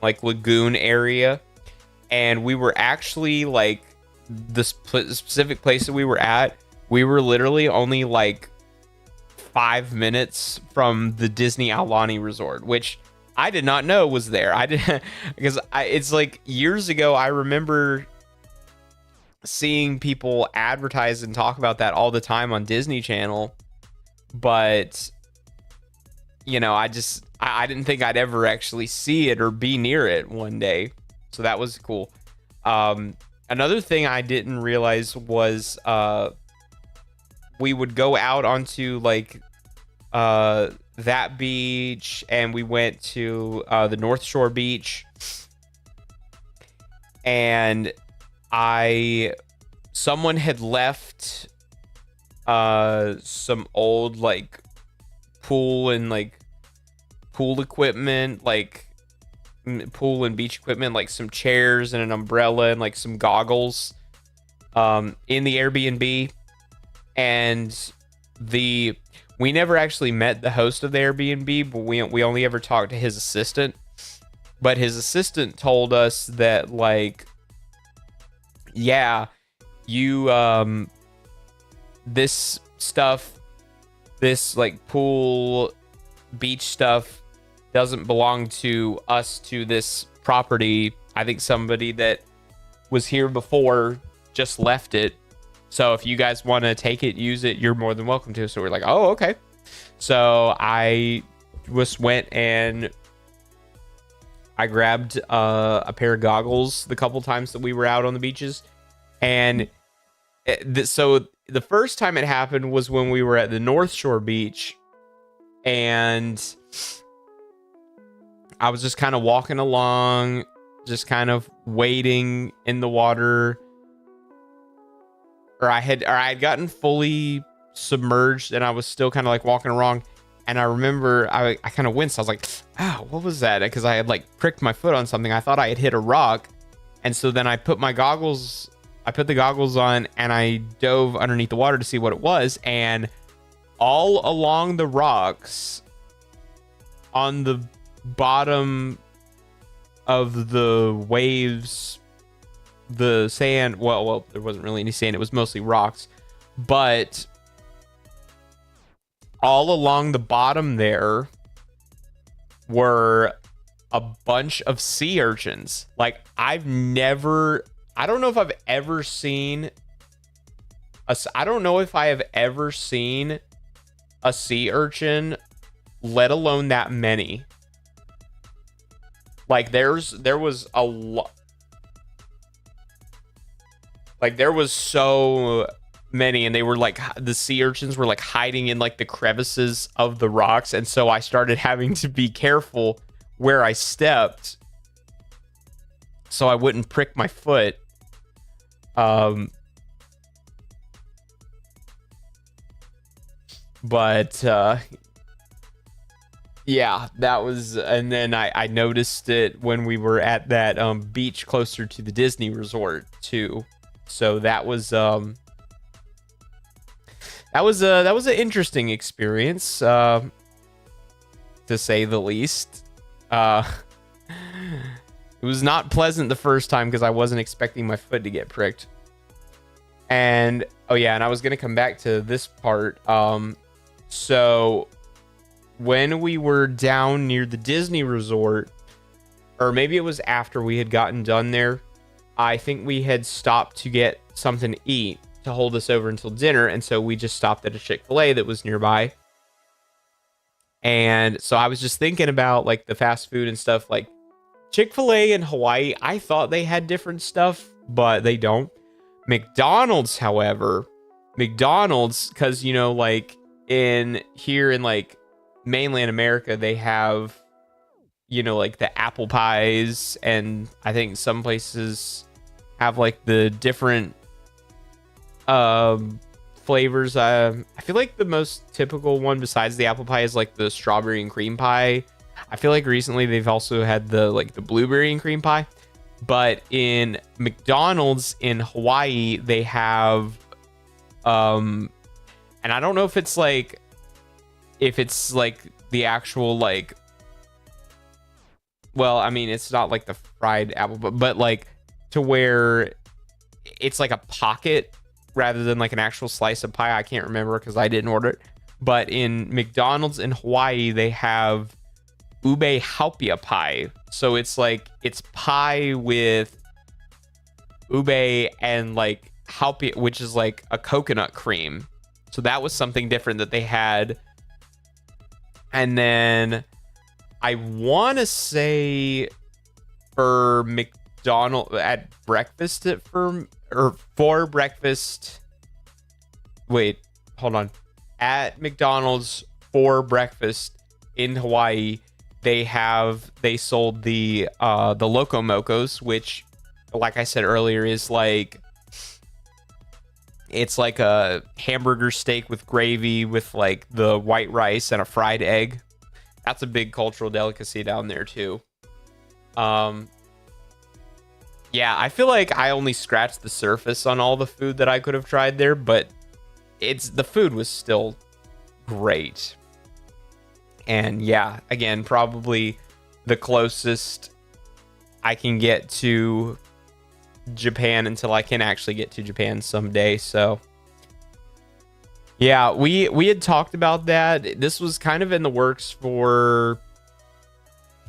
like lagoon area, and we were actually like the specific place that we were at, we were literally only like 5 minutes from the Disney Aulani Resort, which I did not know was there. I did because it's like years ago. I remember seeing people advertise and talk about that all the time on Disney Channel, but I didn't think I'd ever actually see it or be near it one day. So that was cool. Another thing I didn't realize was we would go out onto like that beach, and we went to the North Shore beach, and someone had left some old like pool and like pool equipment, like pool and beach equipment, like some chairs and an umbrella and like some goggles in the Airbnb. And we never actually met the host of the Airbnb, but we only ever talked to his assistant. But his assistant told us that, like, yeah, you this stuff, this like pool beach stuff doesn't belong to us, to this property. I think somebody that was here before just left it. So if you guys want to take it, use it, you're more than welcome to. So we're like, oh, okay. So I just went and I grabbed a pair of goggles the couple times that we were out on the beaches. And so the first time it happened was when we were at the North Shore Beach. And I was just kind of walking along, just kind of wading in the water. Or I had gotten fully submerged and I was still kind of like walking along. And I remember I kind of winced. I was like, "Ow, what was that?" Because I had like pricked my foot on something. I thought I had hit a rock. And so then I put the goggles on and I dove underneath the water to see what it was. And all along the rocks on the bottom of the waves, the sand, well, there wasn't really any sand. It was mostly rocks. But all along the bottom there were a bunch of sea urchins. Like, I don't know if I've ever seen a sea urchin, let alone that many. Like, there was a lot. Like, there was so many, and they were like, the sea urchins were like hiding in like the crevices of the rocks. And so I started having to be careful where I stepped so I wouldn't prick my foot. But yeah, that was, and then I noticed it when we were at that beach closer to the Disney resort too. So that was an interesting experience, to say the least. It was not pleasant the first time because I wasn't expecting my foot to get pricked. And oh yeah, and I was gonna come back to this part. So when we were down near the Disney resort, or maybe it was after we had gotten done there, I think we had stopped to get something to eat to hold us over until dinner. And so we just stopped at a Chick-fil-A that was nearby. And so I was just thinking about like the fast food and stuff, like Chick-fil-A in Hawaii. I thought they had different stuff, but they don't. McDonald's, however, because, you know, like here in like mainland America, they have, you know, like the apple pies, and I think some places have like the different flavors. I feel like the most typical one besides the apple pie is like the strawberry and cream pie. I feel like recently they've also had the blueberry and cream pie. But in McDonald's in Hawaii, they have and I don't know if it's like the actual like, well, I mean, it's not like the fried apple, but like to where it's like a pocket rather than like an actual slice of pie. I can't remember because I didn't order it. But in McDonald's in Hawaii, they have ube haupia pie. So it's like, it's pie with ube and like haupia, which is like a coconut cream. So that was something different that they had. And then I want to say for McDonald's at breakfast for breakfast. Wait, hold on. At McDonald's for breakfast in Hawaii, they sold the Loco Mocos, which, like I said earlier, is like, it's like a hamburger steak with gravy with like the white rice and a fried egg. that's a big cultural delicacy down there too. Um, yeah, I feel like I only scratched the surface on all the food that I could have tried there, but the food was still great. And yeah, again, probably the closest I can get to Japan until I can actually get to Japan someday. So yeah, we had talked about that. This was kind of in the works for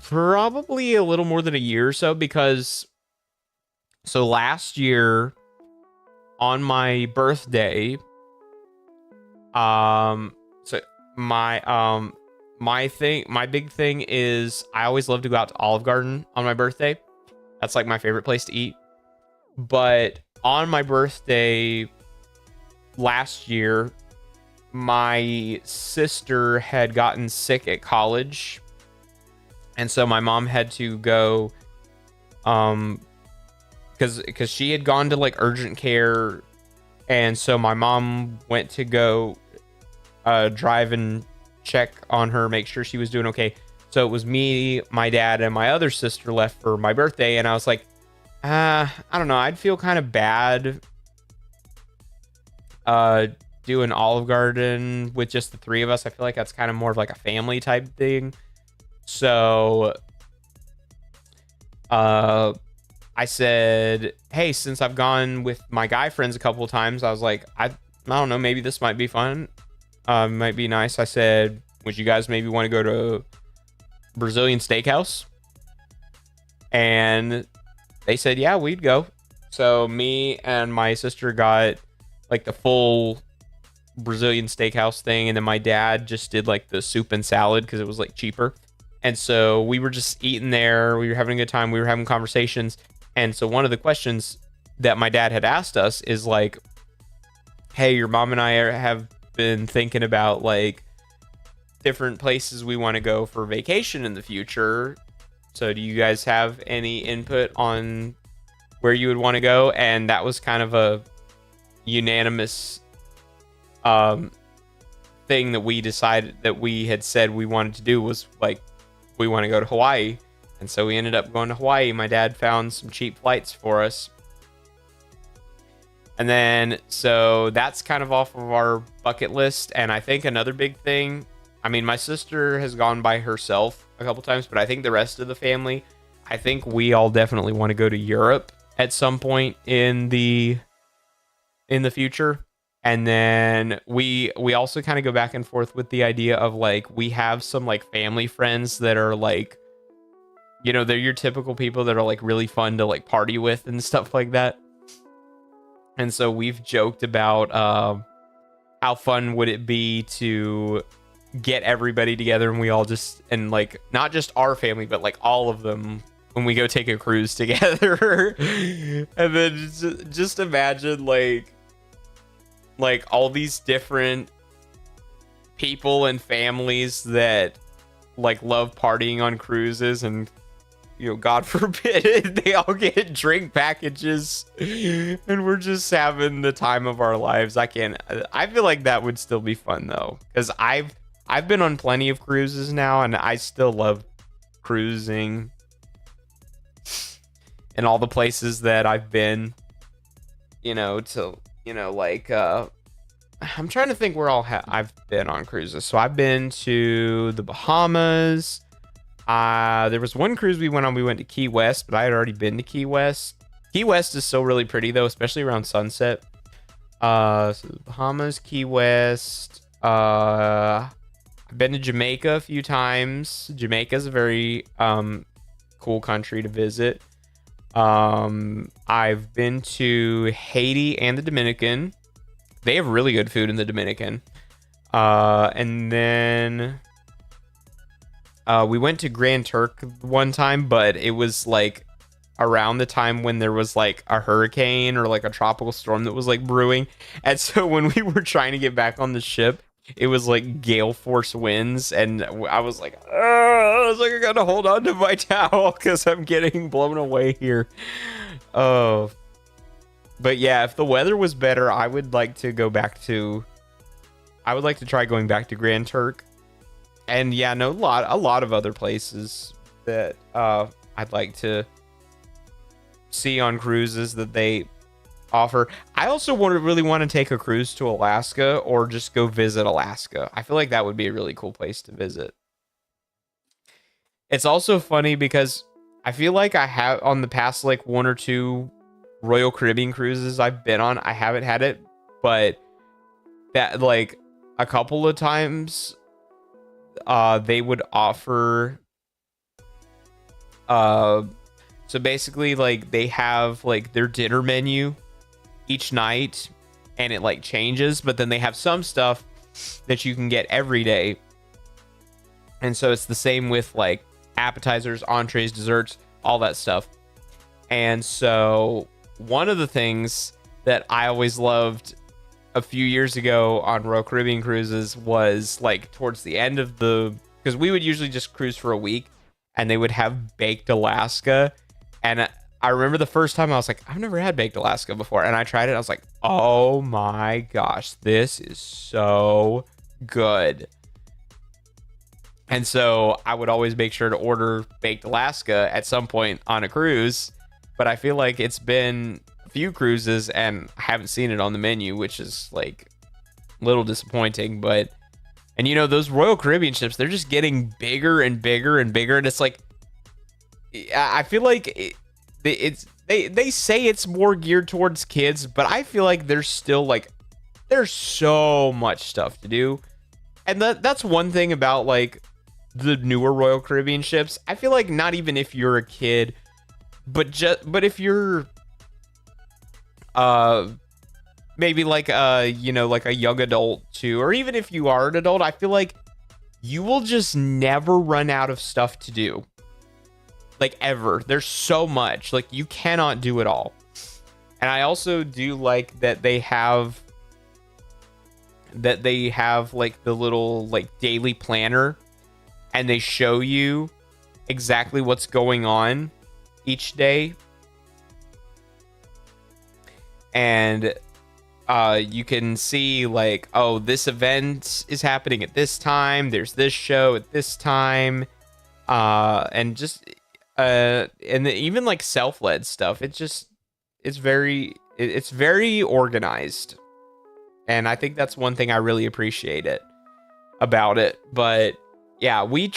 probably a little more than a year or so, because so last year on my birthday, so my big thing is I always love to go out to Olive Garden on my birthday. That's like my favorite place to eat. But on my birthday last year, my sister had gotten sick at college. And so my mom had to go, because she had gone to like urgent care. And so my mom went to go drive and check on her, make sure she was doing okay. So it was me, my dad, and my other sister left for my birthday. And I was like, I don't know. I'd feel kind of bad doing Olive Garden with just the three of us. I feel like that's kind of more of like a family type thing. So I said, hey, since I've gone with my guy friends a couple of times, I was like, I don't know, maybe this might be fun. Might be nice. I said, would you guys maybe want to go to Brazilian Steakhouse? And they said, yeah, we'd go. So me and my sister got like the full Brazilian Steakhouse thing. And then my dad just did like the soup and salad because it was like cheaper. And so we were just eating there. We were having a good time. We were having conversations. And so one of the questions that my dad had asked us is like, hey, your mom and I have been thinking about like different places we want to go for vacation in the future. So do you guys have any input on where you would want to go? And that was kind of a unanimous thing that we decided that we had said we wanted to do, was like, we want to go to Hawaii. And so we ended up going to Hawaii. My dad found some cheap flights for us. And then, so that's kind of off of our bucket list. And I think another big thing, I mean, my sister has gone by herself a couple times, but I think the rest of the family, I think we all definitely want to go to Europe at some point in the future. And then we also kind of go back and forth with the idea of like, we have some like family friends that are like, you know, they're your typical people that are like really fun to like party with and stuff like that. And so we've joked about how fun would it be to get everybody together and we all just, and like not just our family, but like all of them when we go take a cruise together. And then just imagine like all these different people and families that like love partying on cruises, and you know, God forbid they all get drink packages and we're just having the time of our lives. I feel like that would still be fun though, because I've been on plenty of cruises now and I still love cruising and all the places that I've been, you know, to, you know, like I'm trying to think where I've been on cruises. So I've been to the Bahamas. There was one cruise we went on. We went to Key West, but I had already been to Key West. Key West is still really pretty though, especially around sunset. So the Bahamas, Key West. I've been to Jamaica a few times. Jamaica is a very cool country to visit. I've been to Haiti and the Dominican. They have really good food in the Dominican. And then we went to Grand Turk one time, but it was like around the time when there was like a hurricane or like a tropical storm that was like brewing. And so when we were trying to get back on the ship, it was like gale force winds, and I was like, I gotta hold on to my towel because I'm getting blown away here. Oh, but yeah, if the weather was better, I would like to try going back to Grand Turk. And yeah, no, a lot of other places that I'd like to see on cruises that they offer. I also really want to take a cruise to Alaska or just go visit Alaska. I feel like that would be a really cool place to visit. It's also funny because I feel like I have on the past like one or two Royal Caribbean cruises I've been on, I haven't had it, but that like a couple of times they would offer uh so basically like they have like their dinner menu each night and it like changes, but then they have some stuff that you can get every day. And so it's the same with like appetizers, entrees, desserts, all that stuff. And so one of the things that I always loved a few years ago on Royal Caribbean cruises was like towards the end of because we would usually just cruise for a week and they would have baked Alaska. And I remember the first time I was like, I've never had baked Alaska before. And I tried it. I was like, oh my gosh, this is so good. And so I would always make sure to order baked Alaska at some point on a cruise. But I feel like it's been a few cruises and I haven't seen it on the menu, which is like a little disappointing. But, and you know, those Royal Caribbean ships, they're just getting bigger and bigger and bigger. And it's like, I feel like they say it's more geared towards kids, but I feel like there's still like, there's so much stuff to do. And that's one thing about like the newer Royal Caribbean ships. I feel like not even if you're a kid, but if you're maybe like you know, like a young adult too, or even if you are an adult, I feel like you will just never run out of stuff to do. Like ever. There's so much. Like you cannot do it all. And I also do like that they have like the little like daily planner and they show you exactly what's going on each day. And you can see like, oh, this event is happening at this time. There's this show at this time. And just and even like self-led stuff. It's very organized. And I think that's one thing I really appreciate about it. But yeah, we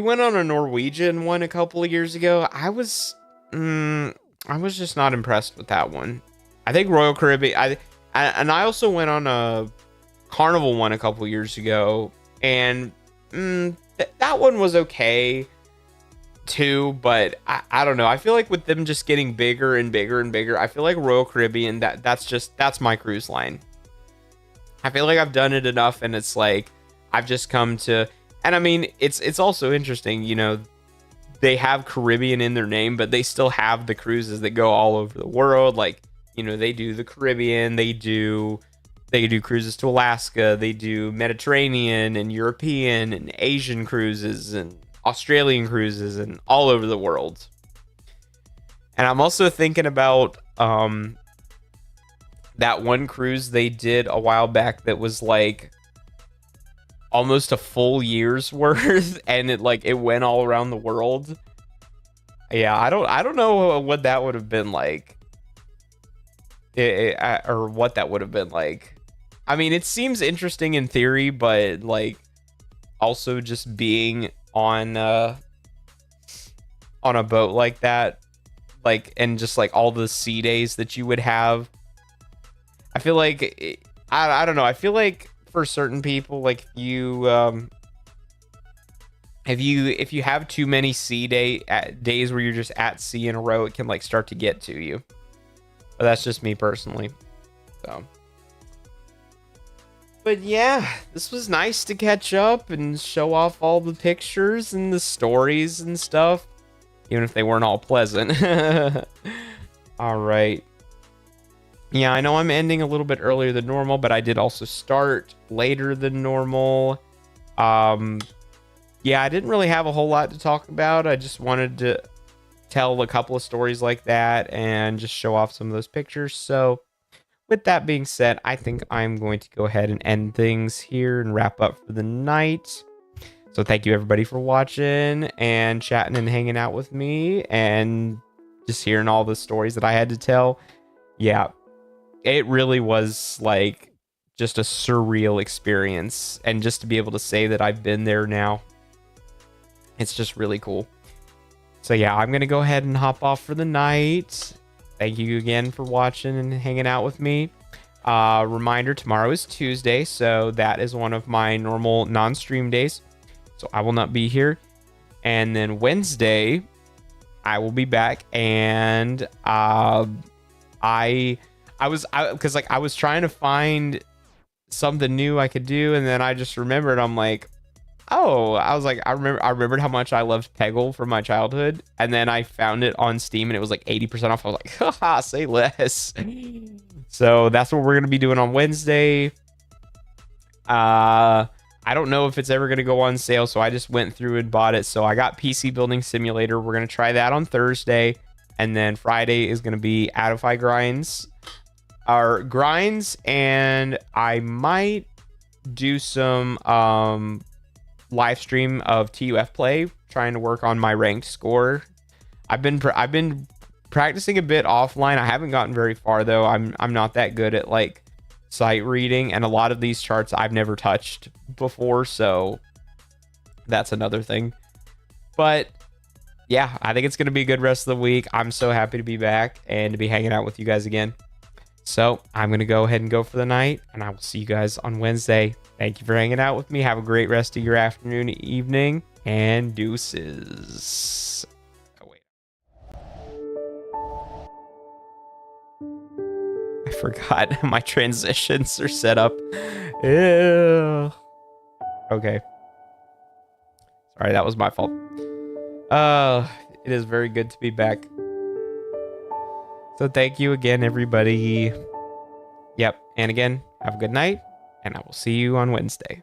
went on a Norwegian one a couple of years ago. I was just not impressed with that one. I think Royal Caribbean, I also went on a Carnival one a couple of years ago, and that one was okay too, but I don't know. I feel like with them just getting bigger and bigger and bigger, I feel like Royal Caribbean, that's my cruise line. I feel like I've done it enough, and it's like I've just come to, and I mean it's also interesting, you know, they have Caribbean in their name, but they still have the cruises that go all over the world. Like, you know, they do the Caribbean, they do cruises to Alaska, they do Mediterranean and European and Asian cruises and Australian cruises and all over the world. And I'm also thinking about that one cruise they did a while back that was like almost a full year's worth, and it went all around the world. Yeah, I don't know what that would have been like, or what that would have been like. I mean, it seems interesting in theory, but like also just being on a boat like that, like, and just like all the sea days that you would have. I feel like I don't know. I feel like for certain people, like if you have too many days where you're just at sea in a row, it can like start to get to you. But that's just me personally. So, but yeah, this was nice to catch up and show off all the pictures and the stories and stuff, even if they weren't all pleasant. All right. Yeah, I know I'm ending a little bit earlier than normal, but I did also start later than normal. Yeah, I didn't really have a whole lot to talk about. I just wanted to tell a couple of stories like that and just show off some of those pictures. So with that being said, I think I'm going to go ahead and end things here and wrap up for the night. So thank you everybody for watching and chatting and hanging out with me and just hearing all the stories that I had to tell. Yeah, it really was like just a surreal experience. And just to be able to say that I've been there now, it's just really cool. So yeah, I'm going to go ahead and hop off for the night. Thank you again for watching and hanging out with me. Reminder, tomorrow is Tuesday, so that is one of my normal non-stream days. So I will not be here. And then Wednesday, I will be back. And I was trying to find something new I could do, and then I just remembered. I'm like, oh, I remembered how much I loved Peggle from my childhood, and then I found it on Steam, and it was like 80% off. I was like, haha, say less. So that's what we're gonna be doing on Wednesday. I don't know if it's ever gonna go on sale, so I just went through and bought it. So I got PC Building Simulator. We're gonna try that on Thursday, and then Friday is gonna be Adify grinds, and I might do some live stream of TUF play, trying to work on my ranked score. I've been practicing a bit offline. I haven't gotten very far though. I'm not that good at like sight reading, and a lot of these charts I've never touched before, so that's another thing. But yeah, I think it's gonna be a good rest of the week. I'm so happy to be back and to be hanging out with you guys again. So I'm gonna go ahead and go for the night, and I will see you guys on Wednesday. Thank you for hanging out with me. Have a great rest of your afternoon, evening, and deuces. Oh, wait. I forgot my transitions are set up. Ew. Okay. Sorry, that was my fault. It is very good to be back. So thank you again, everybody. Yep. And again, have a good night, and I will see you on Wednesday.